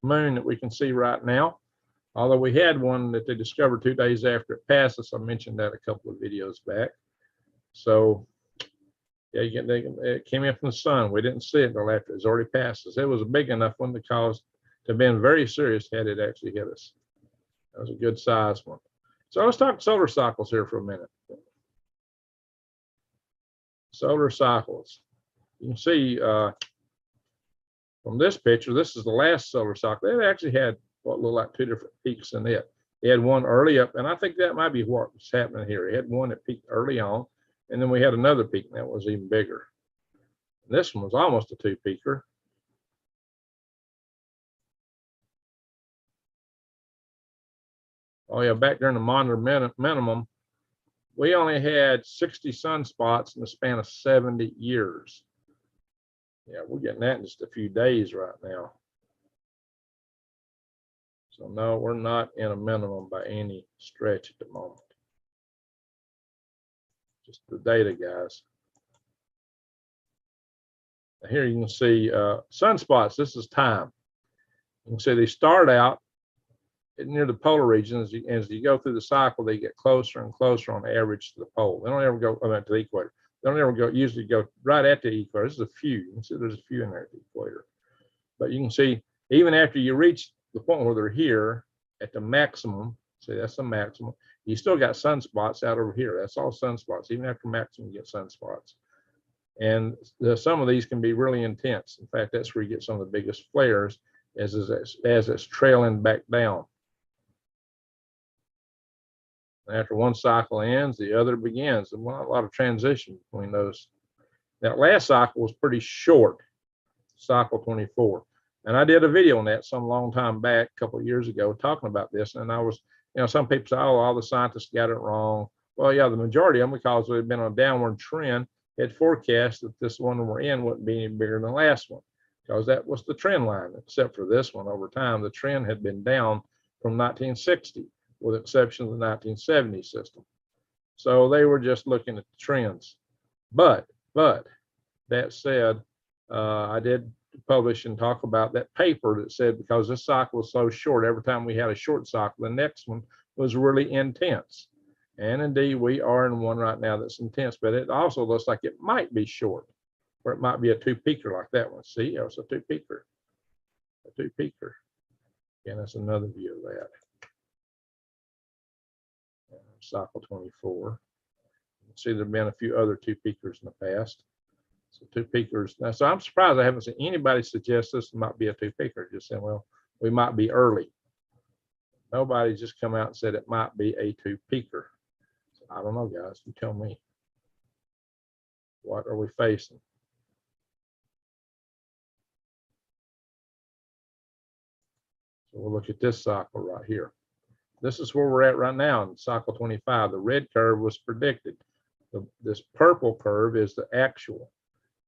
moon that we can see right now. Although we had one that they discovered 2 days after it passed us. I mentioned that a couple of videos back. So yeah, it came in from the sun. We didn't see it until after it's already passed us. It was a big enough one to have been very serious had it actually hit us. That was a good size one. So let's talk solar cycles here for a minute. Solar cycles. You can see from this picture, this is the last solar cycle. They actually had what looked like 2 different peaks in it. They had one early up, and I think that might be what's happening here. They had one that peaked early on, and then we had another peak, and that was even bigger. And this one was almost a 2-peaker. Oh yeah, back during the Maunder minimum, we only had 60 sunspots in the span of 70 years. Yeah, we're getting that in just a few days right now. So no, we're not in a minimum by any stretch at the moment. Just the data, guys. Now here you can see sunspots. This is time. You can see they start out near the polar region. As you go through the cycle, they get closer and closer on average to the pole. They don't ever go to the equator. They don't ever usually go right at the equator. This is a few. You can see there's a few in there at the equator. But you can see even after you reach the point where they're here at the maximum, see that's the maximum, you still got sunspots out over here. That's all sunspots. Even after maximum, you get sunspots. And some of these can be really intense. In fact, that's where you get some of the biggest flares as it's trailing back down. After one cycle ends, the other begins. And a lot of transition between those. That last cycle was pretty short, cycle 24. And I did a video on that some long time back, a couple of years ago, talking about this. And I was, some people say, oh, all the scientists got it wrong. Well, yeah, the majority of them, because they've been on a downward trend, had forecast that this one we're in wouldn't be any bigger than the last one, because that was the trend line, except for this one. Over time, the trend had been down from 1960. With the exception of the 1970 system. So they were just looking at the trends. But that said, I did publish and talk about that paper that said because this cycle was so short, every time we had a short cycle, the next one was really intense. And indeed, we are in one right now that's intense, but it also looks like it might be short, or it might be a 2-peaker like that one. See, it's a 2-peaker. A 2-peaker. And that's another view of that. Cycle 24. You can see there have been a few other 2-peakers in the past. So 2-peakers. Now, so I'm surprised I haven't seen anybody suggest this might be a 2-peaker. Just saying, well, we might be early. Nobody's just come out and said it might be a 2-peaker. So I don't know, guys. You tell me. What are we facing? So we'll look at this cycle right here. This is where we're at right now in cycle 25. The red curve was predicted. This purple curve is the actual.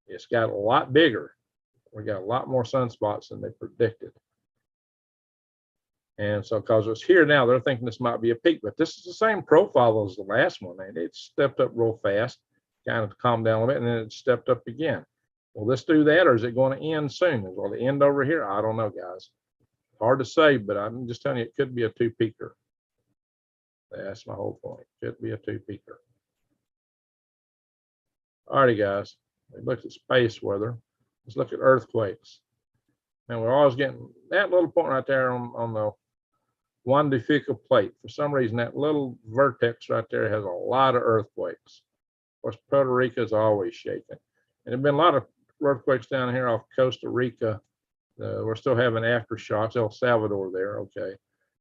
It's got a lot bigger. We got a lot more sunspots than they predicted. And so because it's here now, they're thinking this might be a peak, but this is the same profile as the last one. And it stepped up real fast, kind of calmed down a bit, and then it stepped up again. Will this do that, or is it going to end soon? Will it end over here? I don't know, guys. Hard to say, but I'm just telling you, it could be a 2-peaker. That's my whole point. Could be a 2-peaker. All righty, guys. We looked at space weather. Let's look at earthquakes. And we're always getting that little point right there on the Juan de Fuca plate. For some reason, that little vertex right there has a lot of earthquakes. Of course, Puerto Rico is always shaking. And there have been a lot of earthquakes down here off Costa Rica. We're still having aftershocks. El Salvador there, okay.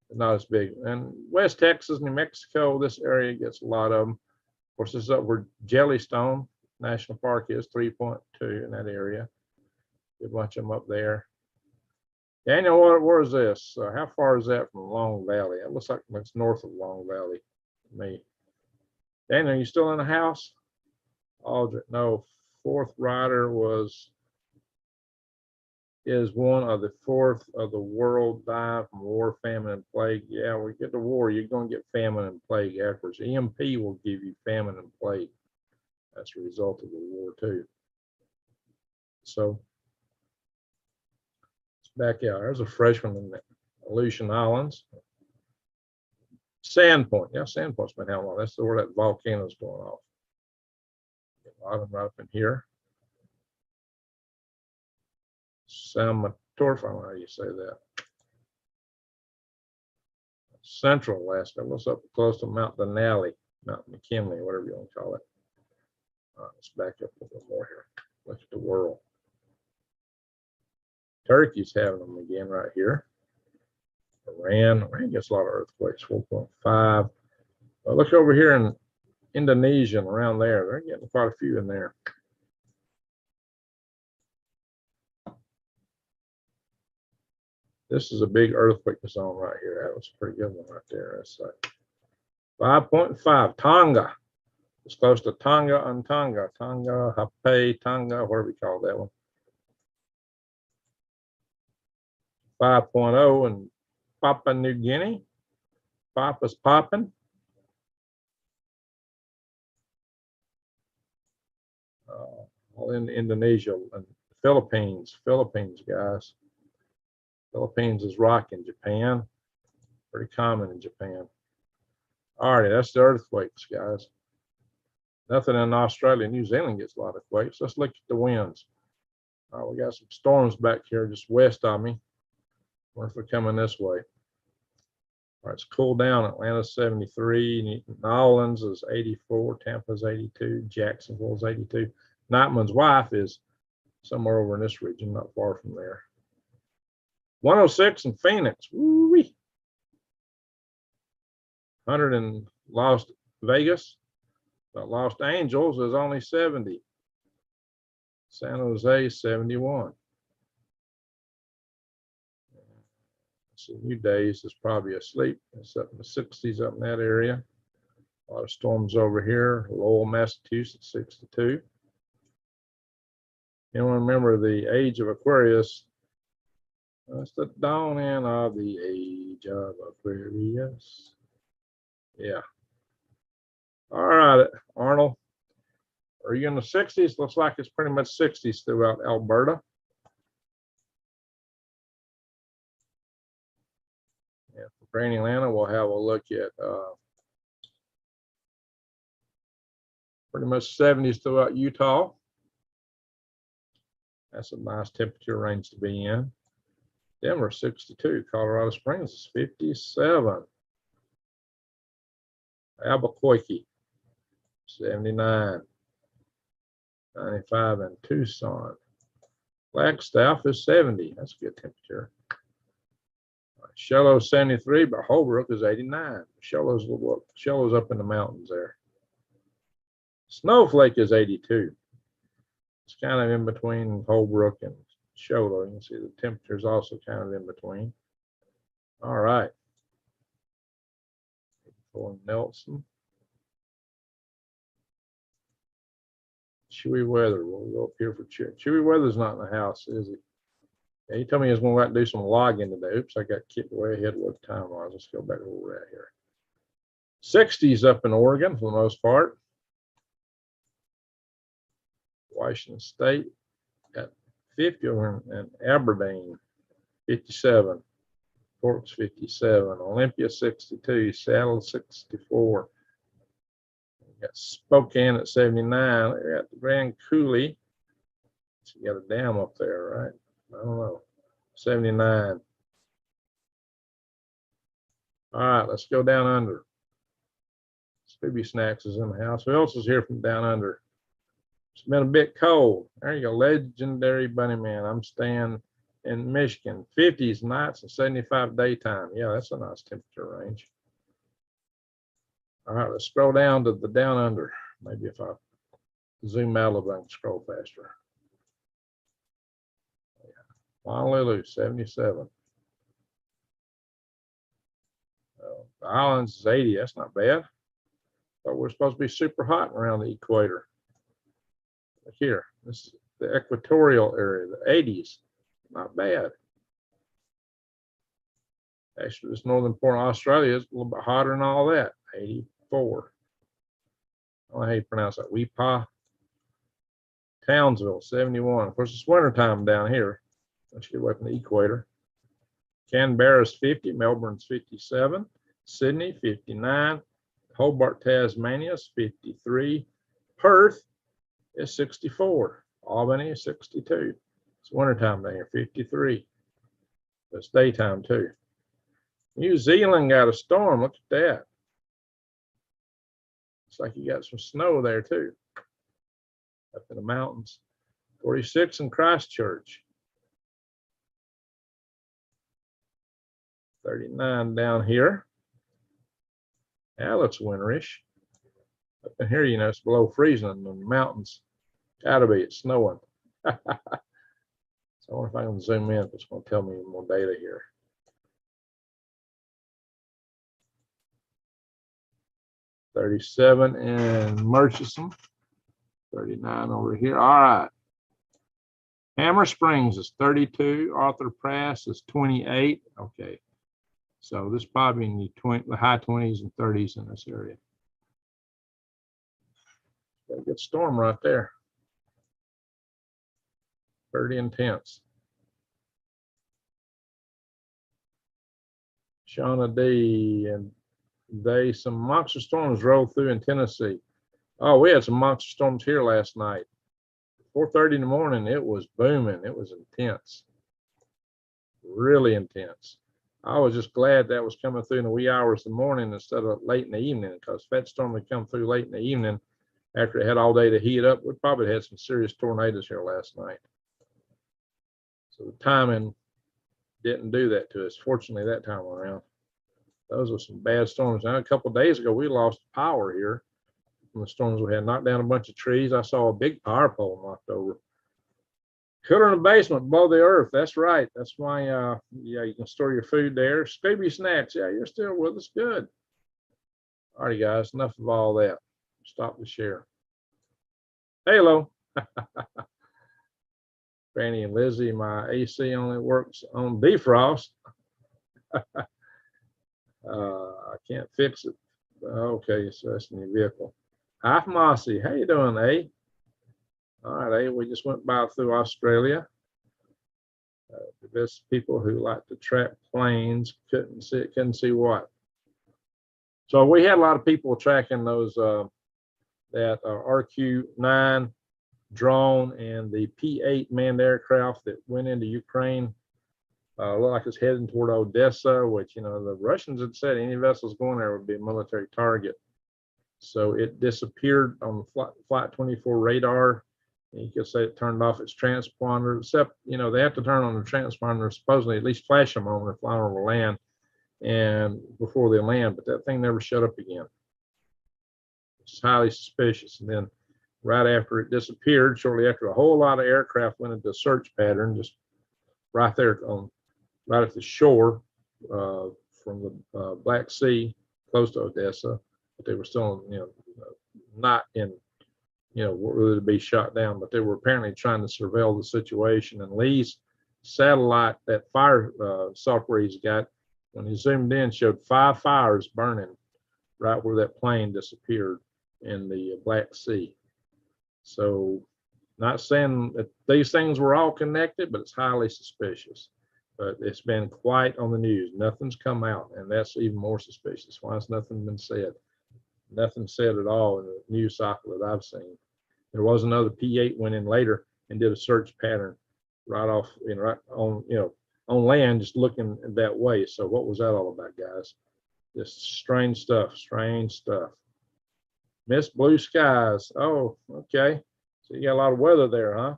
Not as big. And West Texas, New Mexico, this area gets a lot of them. Of course, this is up where Jellystone National Park is, 3.2 in that area. A bunch of them up there. Daniel, where is this? How far is that from Long Valley? It looks like it's north of Long Valley to me. Daniel, are you still in the house? Aldrich, no. Fourth rider is one of the fourth of the world die from war, famine, and plague. Yeah, we get to war, you're going to get famine and plague afterwards. EMP will give you famine and plague. That's a result of the war too. So let's back out. There's a freshman in the Aleutian Islands. Sandpoint. Yeah, Sandpoint's been how long? That's where that volcano's going off. A lot of them right up in here. Salmatorf, I don't know how you say that. Central Alaska. What's up close to Mount Denali, Mount McKinley, whatever you want to call it. Let's back up a little more here. Look at the world. Turkey's having them again right here. Iran gets a lot of earthquakes, 4.5. Look over here in Indonesia and around there. They're getting quite a few in there. This is a big earthquake zone right here. That was a pretty good one right there. That's like 5.5. Tonga. It's close to Tonga and Tonga. Tonga, Hape, Tonga, whatever you call that one. 5.0 in Papua New Guinea. Papa's popping. All in Indonesia and Philippines, guys. Philippines is rocking. Japan, pretty common in Japan. All right, that's the earthquakes, guys. Nothing in Australia. New Zealand gets a lot of quakes. Let's look at the winds. We got some storms back here just west of me. Wonder if they're coming this way. All right, it's cooled down. Atlanta's 73. New Orleans is 84. Tampa's 82. Jacksonville's 82. Nightman's wife is somewhere over in this region, not far from there. 106 in Phoenix. Woo-wee. 100 in Las Vegas. But Los Angeles is only 70. San Jose 71. So New Days is probably asleep. It's up in the 60s up in that area. A lot of storms over here. Lowell, Massachusetts, 62. Anyone remember the age of Aquarius? That's the dawning of the age of Aquarius. Yeah. All right, Arnold. Are you in the 60s? Looks like it's pretty much 60s throughout Alberta. Yeah, for Granny Atlanta, we'll have a look at pretty much 70s throughout Utah. That's a nice temperature range to be in. Denver 62. Colorado Springs is 57. Albuquerque 79. 95 in Tucson. Flagstaff is 70. That's a good temperature. Shello's 73, but Holbrook is 89. Shello's up in the mountains there. Snowflake is 82. It's kind of in between Holbrook and Shello. You can see the temperature is also kind of in between. All right. Nelson. Chewy Weather. We'll go up here for Chewy Weather's not in the house, is he? Yeah, he told me he was going to go out and do some logging today. Oops, I got kicked way ahead of what the time was. Let's go back to where we're at here. 60s up in Oregon for the most part. Washington State got 50 over in Aberdeen, 57. Forks 57. Olympia 62. Seattle 64. We got Spokane at 79. We got the Grand Coulee. So you got a dam up there, right? I don't know. 79. All right, let's go down under. Scooby Snacks is in the house. Who else is here from down under? It's been a bit cold. There you go. Legendary Bunny Man. I'm staying in Michigan. 50s nights and 75 daytime. Yeah, that's a nice temperature range. All right, let's scroll down to the down under. Maybe if I zoom out a little bit, I can scroll faster. Yeah. Honolulu, 77. The islands is 80. That's not bad. But we're supposed to be super hot around the equator. Look here, this is the equatorial area, the 80s. Not bad. Actually, this northern part of Australia is a little bit hotter than all that. 84. I don't know how you pronounce that. Weepa. Townsville, 71. Of course, it's wintertime down here. Let's get away from the equator. Canberra's 50. Melbourne's 57. Sydney, 59. Hobart, Tasmania is 53. Perth is 64. Albany is 62. It's wintertime down here, 53. It's daytime too. New Zealand got a storm. Look at that. Looks like you got some snow there too. up in the mountains. 46 in Christchurch. 39 down here. Now it's winterish. Up in here, you know, it's below freezing in the mountains. Gotta be, it's snowing. So I wonder if I can zoom in if it's going to tell me more data here. $37 in Murchison. 39 over here. All right. Hammer Springs is 32. Arthur Pass is 28. Okay. So this is probably in the high 20s and 30s in this area. Got a good storm right there. Pretty intense. Shauna D. and some monster storms rolled through in Tennessee. Oh, we had some monster storms here last night. 4:30 in the morning, it was booming. It was intense. Really intense. I was just glad that was coming through in the wee hours of the morning instead of late in the evening, because if that storm had come through late in the evening after it had all day to heat up, we probably had some serious tornadoes here last night. So the timing didn't do that to us, fortunately, that time around. Those were some bad storms. Now, a couple of days ago, we lost power here from the storms we had. Knocked down a bunch of trees. I saw a big power pole knocked over. Cooler in the basement below the earth. That's right. That's why, yeah, you can store your food there. Scooby Snacks. Yeah, you're still with us. Good. All right, guys. Enough of all that. Stop the share. Hello. Franny and Lizzie, my AC only works on defrost. I can't fix it. Okay, so that's in your vehicle. Hi, Mossy. How you doing, A? All right, A. We just went through Australia. The best people who like to track planes couldn't see what. So we had a lot of people tracking those that RQ-9 drone and the P-8 manned aircraft that went into Ukraine. Looked like it's heading toward Odessa, which, you know, the Russians had said any vessels going there would be a military target. So it disappeared on the Flight 24 radar. You could say it turned off its transponder, except, you know, they have to turn on the transponder, supposedly at least flash them on when they're flying over land and before they land, but that thing never shut up again. It's highly suspicious. And then right after it disappeared, shortly after, a whole lot of aircraft went into a search pattern, just right there right at the shore from the Black Sea, close to Odessa, but they were still, you know, not in, you know, really to be shot down, but they were apparently trying to surveil the situation. And Lee's satellite, that fire software he's got, when he zoomed in, showed 5 fires burning right where that plane disappeared in the Black Sea. So, not saying that these things were all connected, but it's highly suspicious. But it's been quite on the news. Nothing's come out, and that's even more suspicious. Why has nothing been said? Nothing said at all in the news cycle that I've seen. There was another P-8 went in later and did a search pattern right off, you know, right on, you know, on land, just looking that way. So what was that all about, guys? Just strange stuff, strange stuff. Miss Blue Skies. Oh, okay. So you got a lot of weather there, huh?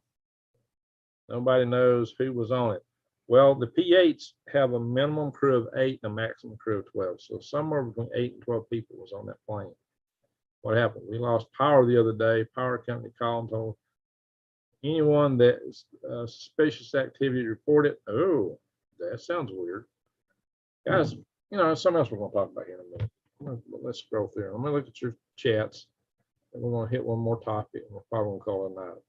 Nobody knows who was on it. Well, the P-8s have a minimum crew of 8 and a maximum crew of 12. So somewhere between 8 and 12 people was on that plane. What happened? We lost power the other day. Power company called and told anyone that suspicious activity reported. Oh, that sounds weird. Guys, you know, something else we're going to talk about here in a minute. Let's scroll through. I'm going to look at your chats, and we're going to hit one more topic, and we're probably going to call it a night.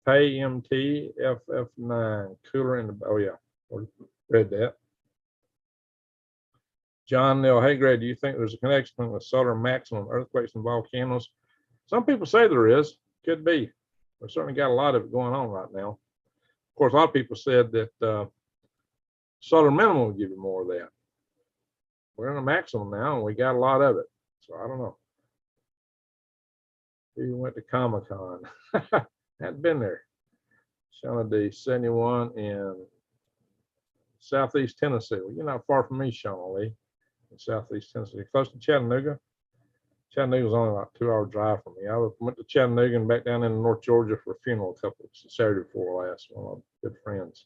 Pay MT FF9 cooler in the, oh yeah, we read that. John Neal, hey Greg, do you think there's a connection with solar maximum earthquakes and volcanoes? Some people say there is. Could be. We've certainly got a lot of it going on right now. Of course, a lot of people said that solar minimum would give you more of that. We're in a maximum now, and we got a lot of it. So I don't know. Who went to Comic-Con? Hadn't been there. Shauna D, 71 in Southeast Tennessee. Well, you're not far from me, Shauna Lee, in Southeast Tennessee, close to Chattanooga. Chattanooga's only like a 2-hour drive from me. I went to Chattanooga and back down in North Georgia for a funeral a couple of Saturday before last, one of my good friends.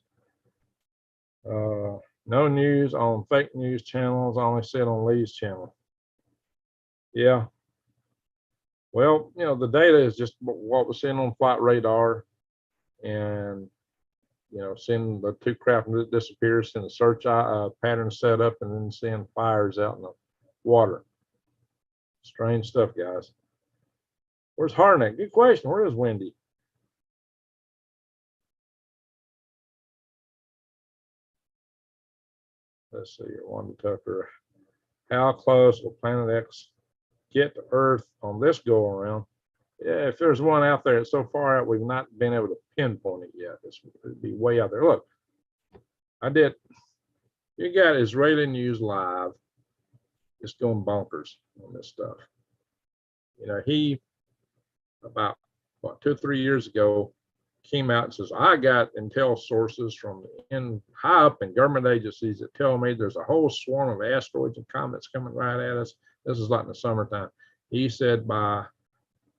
No news on fake news channels, I only see it on Lee's channel. Yeah. Well, you know, the data is just what we're seeing on flight radar, and, you know, seeing the two craft disappear, seeing the search pattern set up, and then seeing fires out in the water. Strange stuff, guys. Where's Harnack? Good question. Where is Wendy? Let's see, Wanda Tucker. How close will Planet X get to Earth on this go around? Yeah, if there's one out there, it's so far out, we've not been able to pinpoint it yet. It'd be way out there. Look, you got Israeli News Live. It's going bonkers on this stuff. You know, he, about, what, 2 or 3 years ago, came out and says, I got intel sources from high up in government agencies that tell me there's a whole swarm of asteroids and comets coming right at us. This is like in the summertime. He said by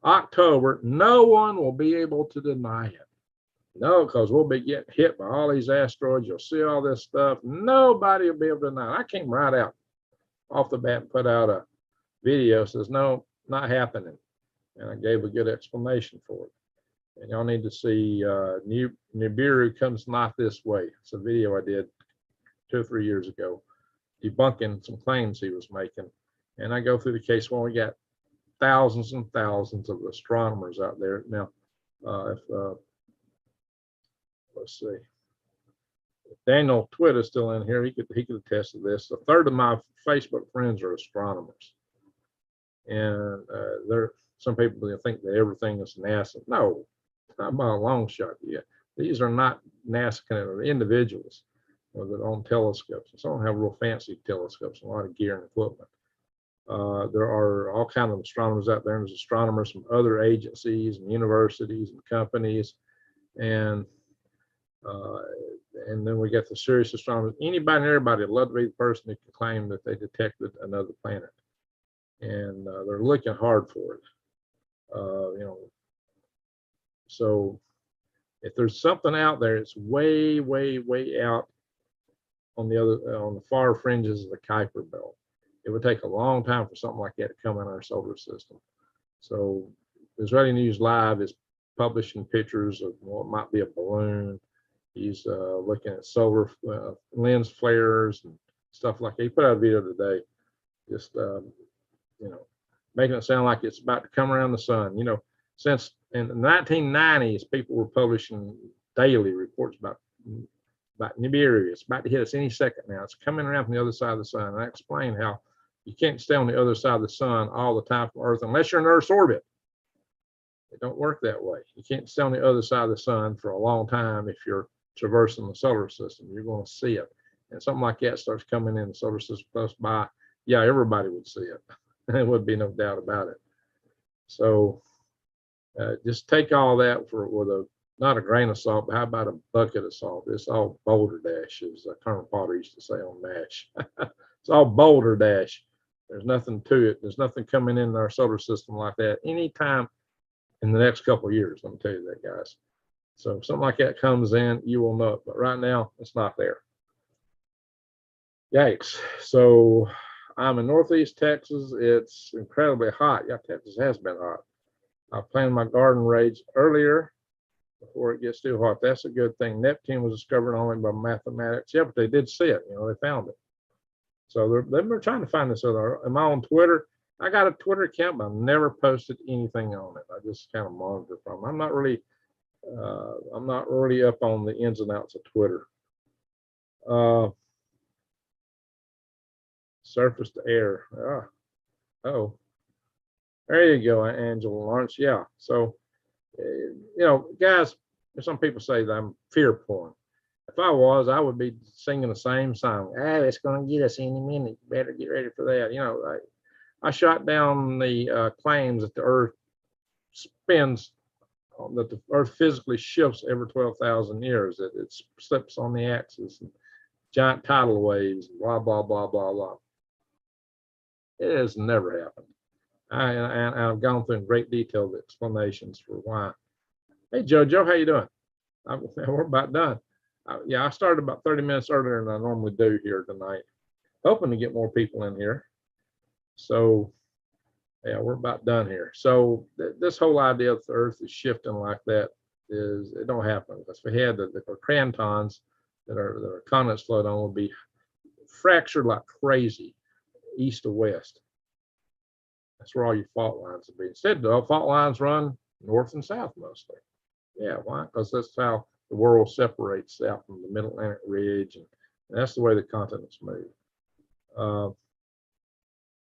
October, no one will be able to deny it. No, because we'll be getting hit by all these asteroids. You'll see all this stuff. Nobody will be able to deny it. I came right out off the bat and put out a video, says, no, not happening. And I gave a good explanation for it. And y'all need to see Nibiru Comes Not This Way. It's a video I did 2 or 3 years ago, debunking some claims he was making. And I go through the case. Well, we got thousands and thousands of astronomers out there. Now, let's see. If Daniel Twitt is still in here, he could attest to this. A third of my Facebook friends are astronomers. And some people think that everything is NASA. No, not by a long shot yet. These are not NASA kind of individuals that own telescopes. Some don't have real fancy telescopes, a lot of gear and equipment. There are all kinds of astronomers out there. There's astronomers from other agencies and universities and companies, and then we got the serious astronomers. Anybody and everybody would love to be the person who can claim that they detected another planet, and they're looking hard for it. You know, so if there's something out there, it's way, way, way out on the far fringes of the Kuiper Belt. It would take a long time for something like that to come in our solar system. So Israeli News Live is publishing pictures of what might be a balloon. He's looking at solar lens flares and stuff like that. He put out a video today, just you know, making it sound like it's about to come around the sun. You know, since in the 1990s, people were publishing daily reports about Nibiru. It's about to hit us any second now. It's coming around from the other side of the sun. And I explained how you can't stay on the other side of the sun all the time from Earth unless you're in Earth's orbit. It don't work that way. You can't stay on the other side of the sun for a long time if you're traversing the solar system. You're going to see it. And something like that starts coming in the solar system close by, yeah, everybody would see it. There would be no doubt about it. So just take all that with not a grain of salt, but how about a bucket of salt? It's all boulder dash, as Colonel Potter used to say on MASH. It's all boulder dash. There's nothing to it. There's nothing coming in our solar system like that anytime in the next couple of years. Let me tell you that, guys. So if something like that comes in, you will know it. But right now, it's not there. Yikes. So I'm in Northeast Texas. It's incredibly hot. Yeah, Texas has been hot. I planted my garden rage earlier before it gets too hot. That's a good thing. Neptune was discovered only by mathematics. Yeah, but they did see it. You know, they found it. So they're trying to find this other. Am I on Twitter? I got a Twitter account, but I've never posted anything on it. I just kind of monitor from. I'm not really up on the ins and outs of Twitter. Surface to air. Oh, there you go, Angela Lawrence. Yeah. So, you know, guys, some people say that I'm fear porn. If I was, I would be singing the same song. Ah, it's going to get us any minute. You better get ready for that. You know, I shot down the claims that the Earth spins, that the Earth physically shifts every 12,000 years, that it slips on the axis, and giant tidal waves, blah, blah, blah, blah, blah. It has never happened. And I've gone through in great detail the explanations for why. Hey, Jojo, how you doing? We're about done. Yeah, I started about 30 minutes earlier than I normally do here tonight, hoping to get more people in here. So, yeah, we're about done here. So this whole idea that the Earth is shifting like that it don't happen. Because if we had the crantons that are continents float on would be fractured like crazy, east to west. That's where all your fault lines would be. Instead, the fault lines run north and south mostly. Yeah, why? Because that's how the world separates out from the Middle Atlantic Ridge, and that's the way the continents move.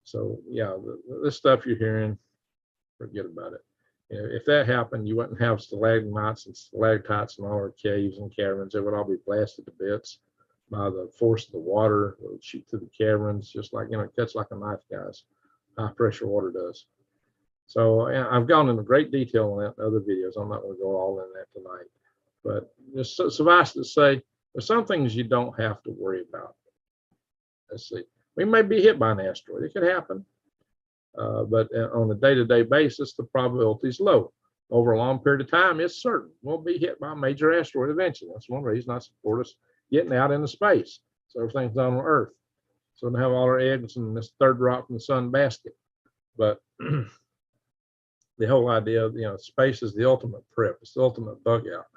So yeah, this stuff you're hearing, forget about it. You know, if that happened, you wouldn't have stalagmites and stalactites and all our caves and caverns. They would all be blasted to bits by the force of the water. It would shoot through the caverns, just like, it cuts like a knife, guys. High pressure water does. So I've gone into great detail on that in other videos. I'm not going to go all in that tonight. But just suffice to say, there's some things you don't have to worry about. Let's see. We may be hit by an asteroid. It could happen. But on a day-to-day basis, the probability is low. Over a long period of time, it's certain we'll be hit by a major asteroid eventually. That's one reason I support us getting out into space. So everything's done on Earth. So we don't have all our eggs in this third rock from the sun basket. But the whole idea of, space is the ultimate prep. It's the ultimate bug out.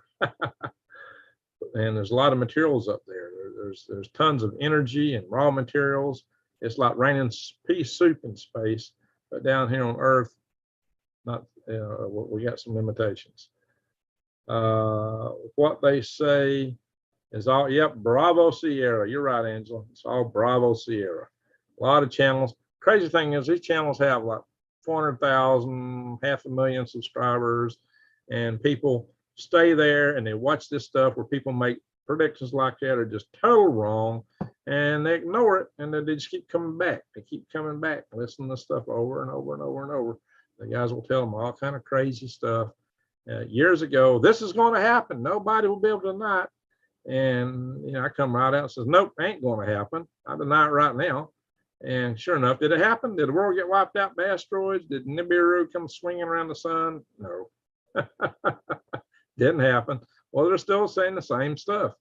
And there's a lot of materials up there. There's tons of energy and raw materials. It's like raining pea soup in space, but down here on Earth, not. We got some limitations. What they say is all. Yep, Bravo Sierra. You're right, Angela. It's all Bravo Sierra. A lot of channels. Crazy thing is, these channels have like 400,000, 500,000 subscribers, and people stay there and they watch this stuff where people make predictions like that are just total wrong, and they ignore it, and they just keep coming back. They keep coming back, listening to stuff over and over and over and over. The guys will tell them all kind of crazy stuff. Years ago, this is going to happen. Nobody will be able to deny it. And I come right out and says, nope, ain't going to happen. I deny it right now. And sure enough, did it happen? Did the world get wiped out by asteroids? Did Nibiru come swinging around the sun? No. Didn't happen. Well, they're still saying the same stuff,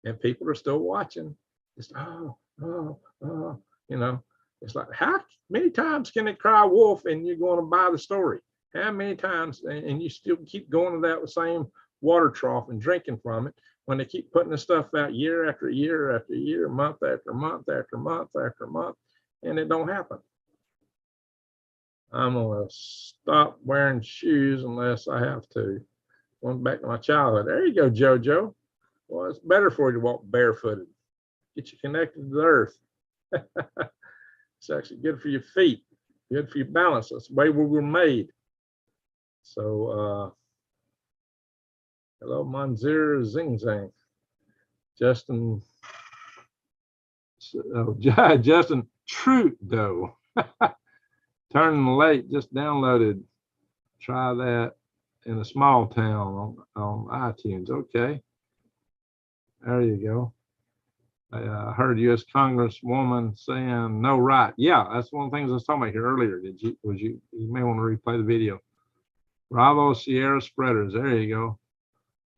and people are still watching. It's it's like, how many times can they cry wolf and you're going to buy the story? How many times, and you still keep going to that same water trough and drinking from it when they keep putting this stuff out year after year after year, month after month after month after month, and it don't happen. I'm gonna stop wearing shoes unless I have to. Going back to my childhood. There you go, Jojo. Well, it's better for you to walk barefooted. Get you connected to the earth. It's actually good for your feet, good for your balance. That's the way we were made. So, hello, Manzir Zing Zang. Justin, Justin Trudeau. Turning late, just downloaded. Try that in a small town on iTunes. Okay. There you go. I heard U.S. Congresswoman saying no right. Yeah, that's one of the things I was talking about here earlier. You may want to replay the video. Bravo Sierra spreaders. There you go.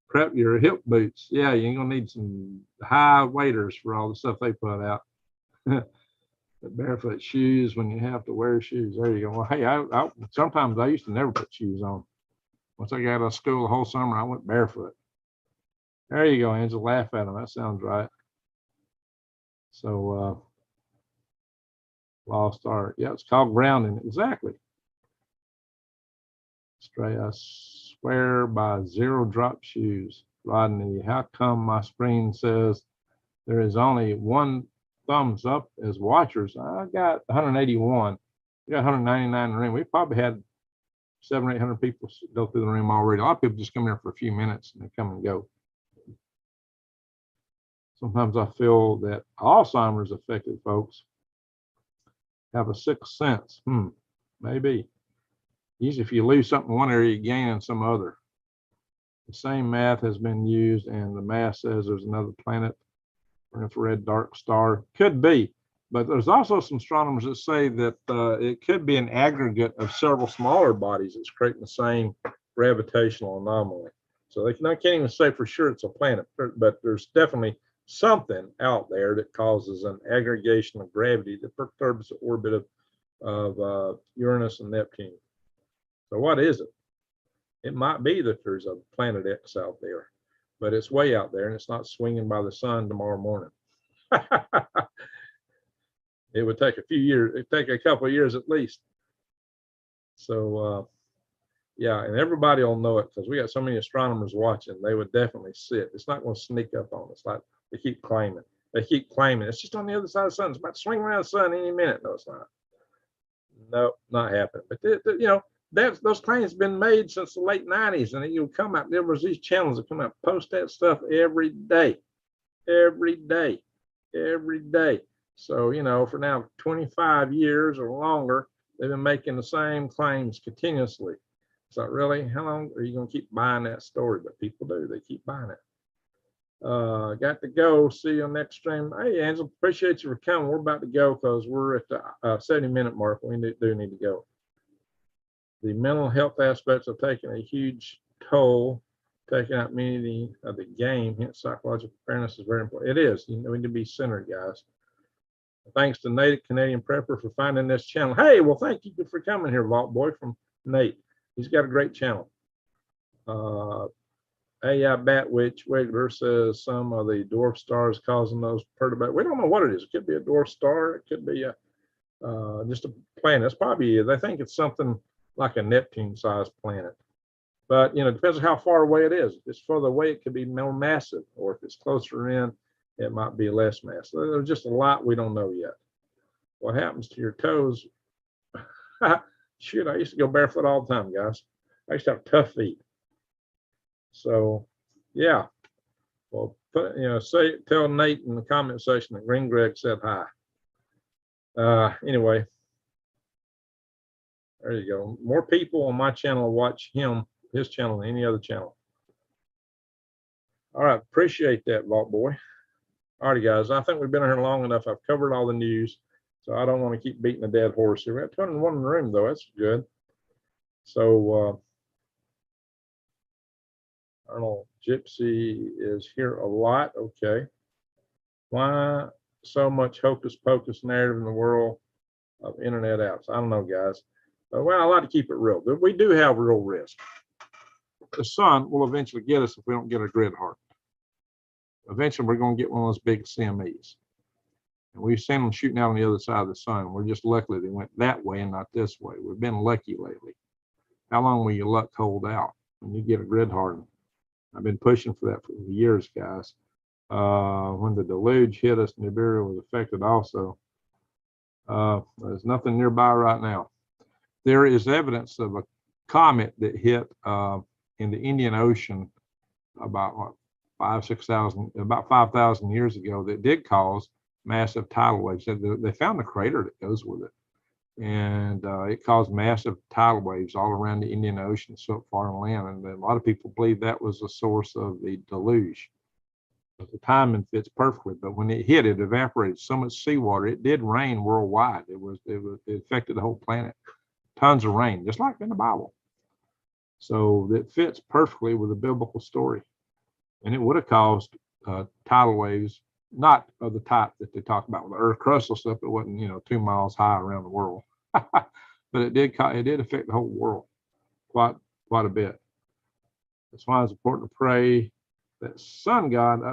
Prep your hip boots. Yeah, you're gonna need some high waders for all the stuff they put out. The barefoot shoes when you have to wear shoes. There you go. Well, hey, sometimes I used to never put shoes on. Once I got out of school the whole summer, I went barefoot. There you go, Angela. Laugh at them. That sounds right. So, lost art. Yeah, it's called grounding. Exactly. Stray, I swear by zero drop shoes. Rodney, how come my screen says there is only one thumbs up as watchers? I got 181. We got 199 in the room. We probably had 700 or 800 people go through the room already. A lot of people just come here for a few minutes and they come and go. Sometimes I feel that Alzheimer's affected folks have a sixth sense. Maybe. Usually if you lose something in one area, you gain in some other. The same math has been used, and the math says there's another planet or infrared dark star. Could be. But there's also some astronomers that say that it could be an aggregate of several smaller bodies that's creating the same gravitational anomaly. So they can't even say for sure it's a planet, but there's definitely something out there that causes an aggregation of gravity that perturbs the orbit of Uranus and Neptune. So what is it? It might be that there's a planet X out there, but it's way out there and it's not swinging by the sun tomorrow morning. It would take a few years, it'd take a couple of years at least. So yeah, and everybody will know it because we got so many astronomers watching. They would definitely see it. It's not going to sneak up on us like they keep claiming. They keep claiming it's just on the other side of the sun. It's about to swing around the sun any minute. No, it's not. No, not happening. But you know, those claims have been made since the late 90s, and you'll come out. There was these channels that come out, post that stuff every day, every day, every day. So, you know, for now 25 years or longer, they've been making the same claims continuously. So really, how long are you going to keep buying that story? But people do, they keep buying it. Got to go. See you on next stream. Hey, Angela, appreciate you for coming. We're about to go because we're at the 70-minute mark. We do need to go. The mental health aspects of taking a huge toll, taking out many of the game, hence psychological awareness is very important. It is. You know, we need to be centered, guys. Thanks to Native Canadian Prepper for finding this channel. Hey, well, thank you for coming here, Vault Boy, from Nate. He's got a great channel. AI Bat Witch Wiggler says some of the dwarf stars causing those perturbations. We don't know what it is. It could be a dwarf star. It could be just a planet. It's probably, they think it's something like a Neptune-sized planet. But, you know, it depends on how far away it is. If it's further away, it could be more massive. Or if it's closer in, it might be less mass. So there's just a lot we don't know yet. What happens to your toes? Shoot, I used to go barefoot all the time, guys. I used to have tough feet. So, yeah. Well, tell Nate in the comment section that Green Greg said hi. Anyway, there you go. More people on my channel watch his channel than any other channel. All right, appreciate that, Vault Boy. All right, guys, I think we've been here long enough. I've covered all the news, so I don't want to keep beating a dead horse here. We got 201 in the room, though. That's good. So, Arnold Gypsy is here a lot. Okay. Why so much hocus pocus narrative in the world of internet apps? I don't know, guys. Well, I like to keep it real. But we do have real risk. The sun will eventually get us if we don't get a grid hardened. Eventually, we're going to get one of those big CMEs. And we've seen them shooting out on the other side of the sun. We're just lucky they went that way and not this way. We've been lucky lately. How long will your luck hold out when you get a grid hardened? I've been pushing for that for years, guys. When the deluge hit us, Nibiru was affected also. There's nothing nearby right now. There is evidence of a comet that hit in the Indian Ocean about what, 5,000 years ago that did cause massive tidal waves. They found the crater that goes with it. And it caused massive tidal waves all around the Indian Ocean, so far inland. And a lot of people believe that was the source of the deluge. But the timing fits perfectly. But when it hit, it evaporated so much seawater. It did rain worldwide. It affected the whole planet. Tons of rain, just like in the Bible. So it fits perfectly with the biblical story. And it would have caused tidal waves, not of the type that they talk about with the earth crustal stuff. It wasn't, 2 miles high around the world, but it did affect the whole world quite a bit. That's why it's important to pray that sun god.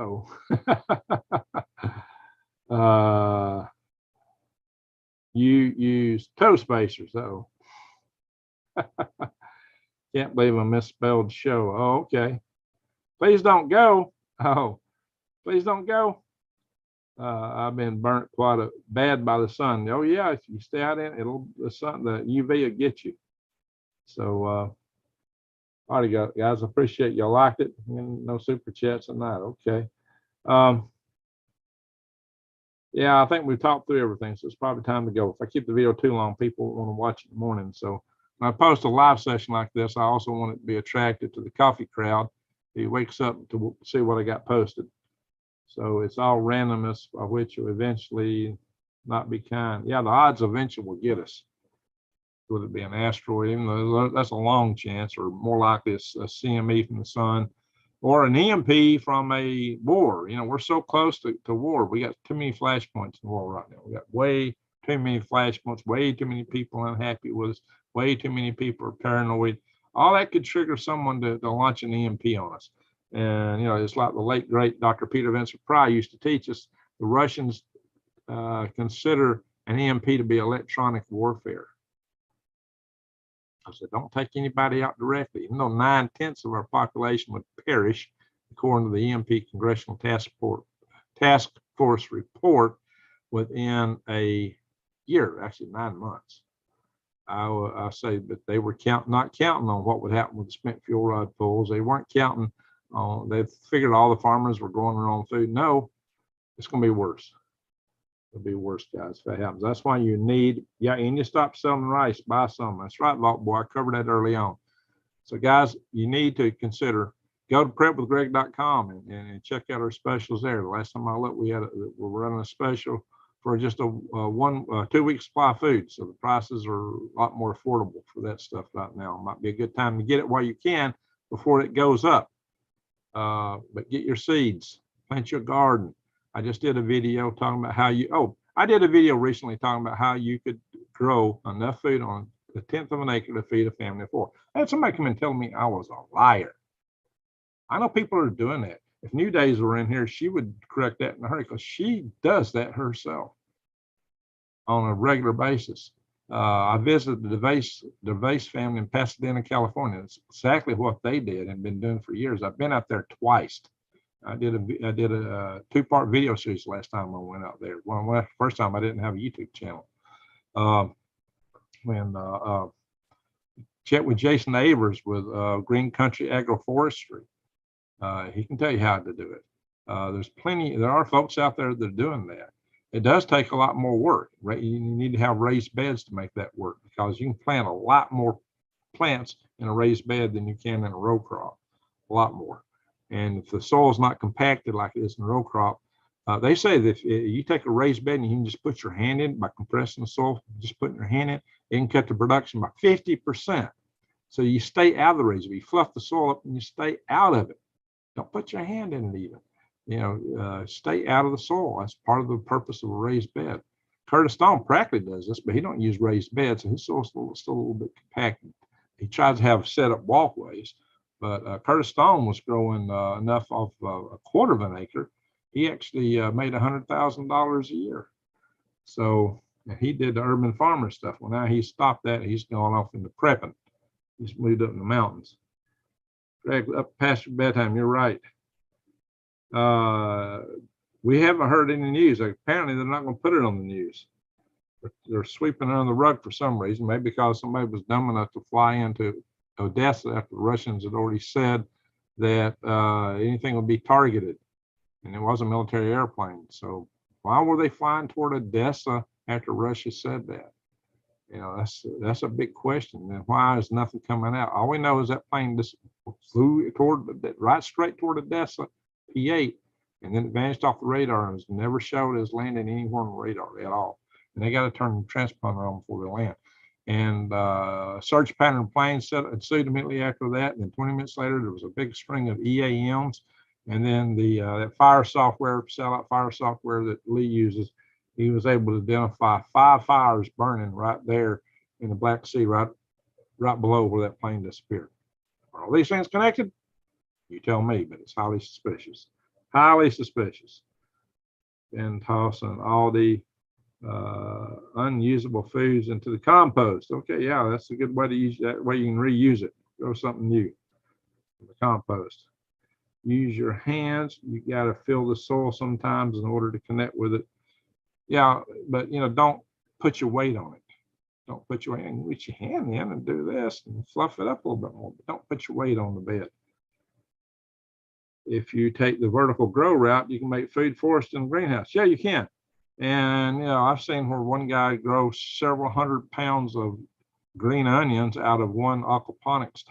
You use toe spacers. Can't believe I misspelled show. Oh, okay. Please don't go. Oh, please don't go. I've been burnt quite bad by the sun. Oh yeah, if you stay out in it, the UV will get you. So, all right, guys, I appreciate y'all liked it. No super chats tonight. Okay. Yeah, I think we've talked through everything, so it's probably time to go. If I keep the video too long, people won't want to watch it in the morning. So when I post a live session like this, I also want it to be attractive to the coffee crowd who wakes up to see what I got posted. So it's all randomness by which you eventually not be kind. Yeah, the odds eventually will get us. Would it be an asteroid? Even though that's a long chance, or more likely a CME from the sun, or an EMP from a war. You know, we're so close to war. We got too many flashpoints in the world right now. We got way too many flashpoints, way too many people unhappy with us, way too many people are paranoid. All that could trigger someone to launch an EMP on us. And, you know, it's like the late, great Dr. Peter Vincent Pry used to teach us. The Russians consider an EMP to be electronic warfare. I said, don't take anybody out directly. Even though 9/10 of our population would perish, according to the EMP Congressional Task Force report, within a year, actually 9 months. I say that they were not counting on what would happen with the spent fuel rod pools. They weren't counting on, they figured all the farmers were growing their own food. No, it's going to be worse. It'll be worse, guys, if that happens. That's why you need, yeah, and you stop selling rice, buy some. That's right, Vault Boy. I covered that early on. So, guys, you need to consider, go to prepwithgreg.com and check out our specials there. The last time I looked, we're running a special for just a 2-week supply of food. So the prices are a lot more affordable for that stuff right now. It might be a good time to get it while you can before it goes up. But get your seeds, plant your garden. I just did a video talking about how I did a video recently talking about how you could grow enough food on a 1/10 of an acre to feed a family of 4. I had somebody come and tell me I was a liar. I know people are doing that. If New Days were in here, she would correct that in a hurry because she does that herself on a regular basis. I visited the DeVace family in Pasadena, California. It's exactly what they did and been doing for years. I've been out there twice. I did a 2-part video series last time I went out there. The first time I didn't have a YouTube channel. Chat with Jason Avers with Green Country Agroforestry. He can tell you how to do it. There are folks out there that are doing that. It does take a lot more work, right? You need to have raised beds to make that work because you can plant a lot more plants in a raised bed than you can in a row crop, a lot more. And if the soil is not compacted like it is in a row crop, they say that if you take a raised bed and you can just put your hand in by compressing the soil, just putting your hand in, it can cut the production by 50%. So you stay out of the raised bed. You fluff the soil up and you stay out of it. Don't put your hand in it even. You know, stay out of the soil. That's part of the purpose of a raised bed. Curtis Stone practically does this, but he don't use raised beds, and his soil's still a little bit compacted. He tries to have set up walkways, but Curtis Stone was growing enough off a 1/4 of an acre. He actually made $100,000 a year. So he did the urban farmer stuff. Well, now he's stopped that. He's gone off into prepping. He's moved up in the mountains. Greg, up past your bedtime. You're right. We haven't heard any news. Apparently, they're not going to put it on the news. They're sweeping it under the rug for some reason, maybe because somebody was dumb enough to fly into Odessa after the Russians had already said that anything would be targeted, and it was a military airplane. So why were they flying toward Odessa after Russia said that? You know, that's a big question. And why is nothing coming out? All we know is that plane just flew right straight toward Odessa, P8, and then it vanished off the radar and was never showed as landing anywhere on the radar at all. And they got to turn the transponder on before they land. And search pattern plane ensued immediately after that. And then 20 minutes later, there was a big string of EAMs. And then that fire software, satellite fire software that Lee uses, he was able to identify 5 fires burning right there in the Black Sea, right below where that plane disappeared. Are all these things connected? You tell me, but it's highly suspicious. Highly suspicious. And tossing all the unusable foods into the compost. Okay, yeah, that's a good way to use that. Way you can reuse it. Grow something new. The compost. Use your hands. You got to fill the soil sometimes in order to connect with it. Yeah, but you know, don't put your weight on it. Don't put your weight in. Reach your hand in and do this and fluff it up a little bit more. But don't put your weight on the bed. If you take the vertical grow route, you can make food forest in a greenhouse. Yeah, you can. And you know, I've seen where one guy grows several hundred pounds of green onions out of one aquaponics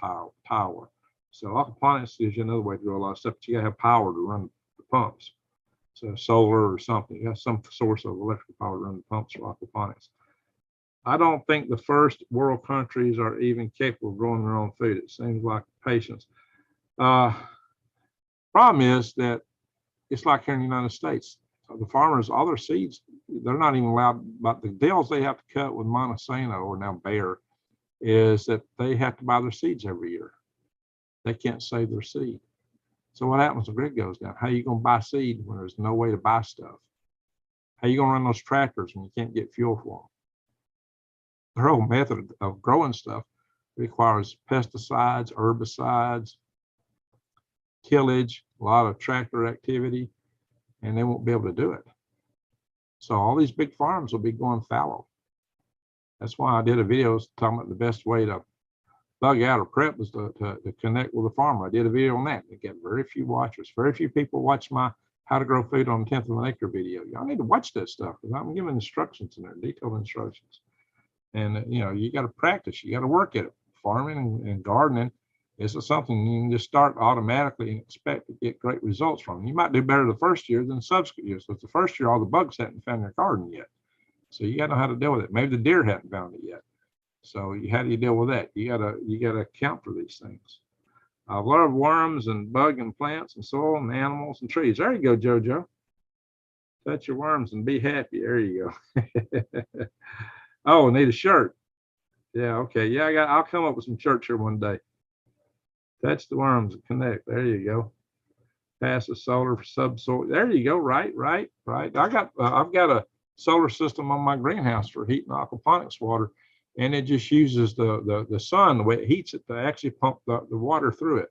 tower. So aquaponics gives you another way to grow a lot of stuff, but you gotta have power to run the pumps. So solar or something. You have some source of electrical power to run the pumps or aquaponics. I don't think the first world countries are even capable of growing their own food. It seems like patience. Problem is that it's like here in the United States. The farmers, all their seeds, they're not even allowed, but the deals they have to cut with Monsanto or now Bayer is that they have to buy their seeds every year. They can't save their seed. So what happens when the grid goes down? How are you going to buy seed when there's no way to buy stuff? How are you going to run those tractors when you can't get fuel for them? Their whole method of growing stuff requires pesticides, herbicides, tillage, a lot of tractor activity, and they won't be able to do it. So all these big farms will be going fallow. That's why I did a video talking about the best way to bug out or prep is to connect with a farmer. I did a video on that. It got very few watchers. Very few people watch my how to grow food on a 10th of an acre video. Y'all need to watch that stuff because I'm giving instructions in there, detailed instructions. And you know, you got to practice. You got to work at it. Farming and gardening is something you can just start automatically and expect to get great results from. You might do better the first year than the subsequent years. So it's the first year all the bugs hadn't found your garden yet. So you got to know how to deal with it. Maybe the deer hadn't found it yet. So how do you deal with that? You gotta account for these things. A lot of worms and bug and plants and soil and animals and trees. There you go, JoJo. Touch your worms and be happy. There you go. Oh, need a shirt. Yeah, okay. Yeah, I'll come up with some shirts here one day. Touch the worms and connect. There you go. Passive solar for subsoil. There you go. Right. I've got a solar system on my greenhouse for heating aquaponics water. And it just uses the sun, the way it heats it, to actually pump the water through it.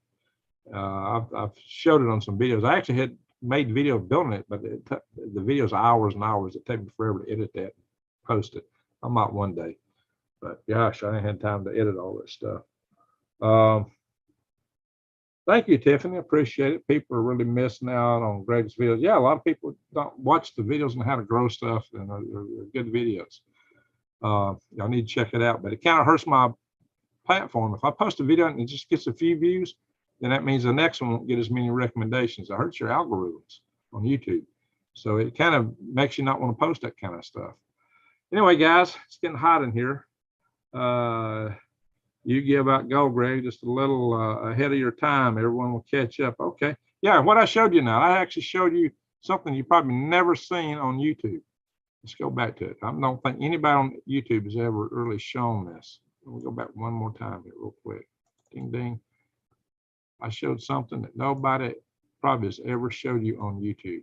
I've showed it on some videos. I actually had made video of building it, but the video's hours and hours. It takes me forever to edit that, and post it. I might one day, but gosh, I ain't had time to edit all this stuff. Thank you, Tiffany. Appreciate it. People are really missing out on Greg's videos. Yeah, a lot of people don't watch the videos on how to grow stuff, and they're good videos. Y'all need to check it out, but it kind of hurts my platform. If I post a video and it just gets a few views, then that means the next one won't get as many recommendations. It hurts your algorithms on YouTube. So it kind of makes you not want to post that kind of stuff. Anyway, guys, it's getting hot in here. You give out gold, Greg, just a little ahead of your time. Everyone will catch up. Okay. Yeah, what I showed you now, I actually showed you something you probably never seen on YouTube. Let's go back to it. I don't think anybody on YouTube has ever really shown this. We'll go back one more time here real quick. Ding, ding. I showed something that nobody probably has ever showed you on YouTube.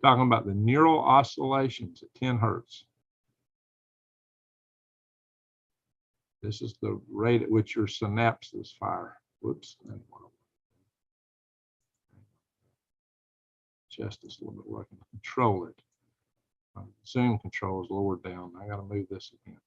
Talking about the neural oscillations at 10 hertz. This is the rate at which your synapses fire. Whoops. Just this a little bit where I can control it. Zoom control is lowered down. I got to move this again.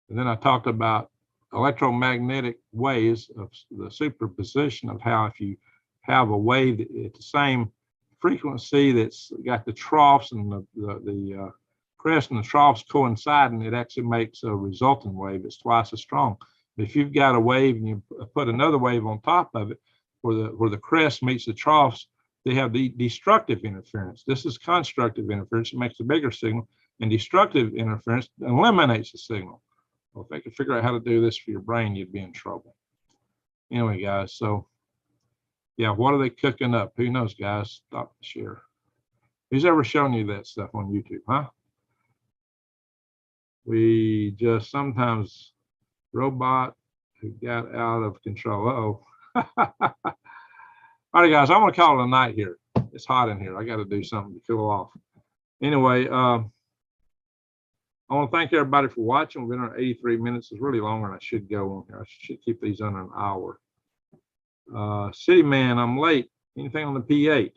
And then I talked about electromagnetic waves of the superposition of how if you have a wave at the same frequency that's got the troughs and the crest and the troughs coinciding, it actually makes a resulting wave that's twice as strong. But if you've got a wave and you put another wave on top of it where the crest meets the troughs, they have the destructive interference. This is constructive interference. It makes a bigger signal, and destructive interference eliminates the signal. Well, if they could figure out how to do this for your brain, you'd be in trouble. Anyway, guys, so yeah, what are they cooking up? Who knows, guys? Stop the share. Who's ever shown you that stuff on YouTube, huh? We just sometimes robot who got out of control. Uh-oh. All right, guys, I'm going to call it a night here. It's hot in here. I got to do something to cool off. Anyway, I want to thank everybody for watching. We've been on 83 minutes. It's really longer than I should go on here. I should keep these under an hour. City Man, I'm late. Anything on the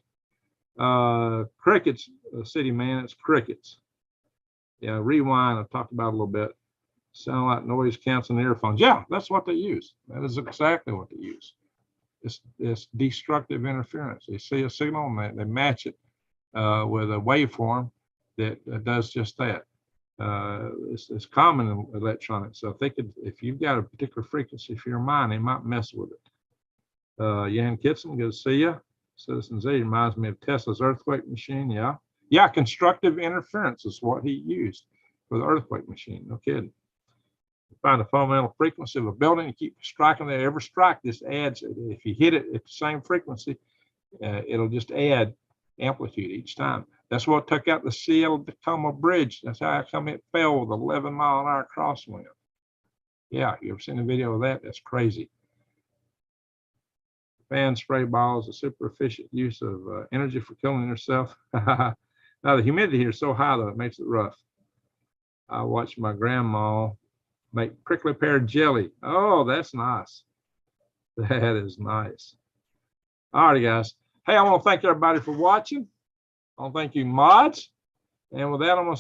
P8? Crickets, City Man, it's crickets. Yeah, rewind, I've talked about it a little bit. Sound like noise canceling earphones. Yeah, that's what they use. That is exactly what they use. It's destructive interference. They see a signal and they match it with a waveform that does just that. It's common in electronics. So if you've got a particular frequency for your mind, they might mess with it. Jan Kitson, good to see you. Citizen Z reminds me of Tesla's earthquake machine. Yeah. Yeah, constructive interference is what he used for the earthquake machine. No kidding. Find the fundamental frequency of a building and keep striking there. Every strike just adds, if you hit it at the same frequency, it'll just add amplitude each time. That's what took out the Seattle-Tacoma Bridge. That's how come it fell with 11-mile-an-hour crosswind. Yeah, you ever seen a video of that? That's crazy. Fan spray balls, a super efficient use of energy for killing yourself. Now the humidity here is so high though, it makes it rough. I watched my grandma make prickly pear jelly. Oh, that's nice. That is nice. All right, guys. Hey, I want to thank everybody for watching. I want to thank you, mods. And with that, I'm going to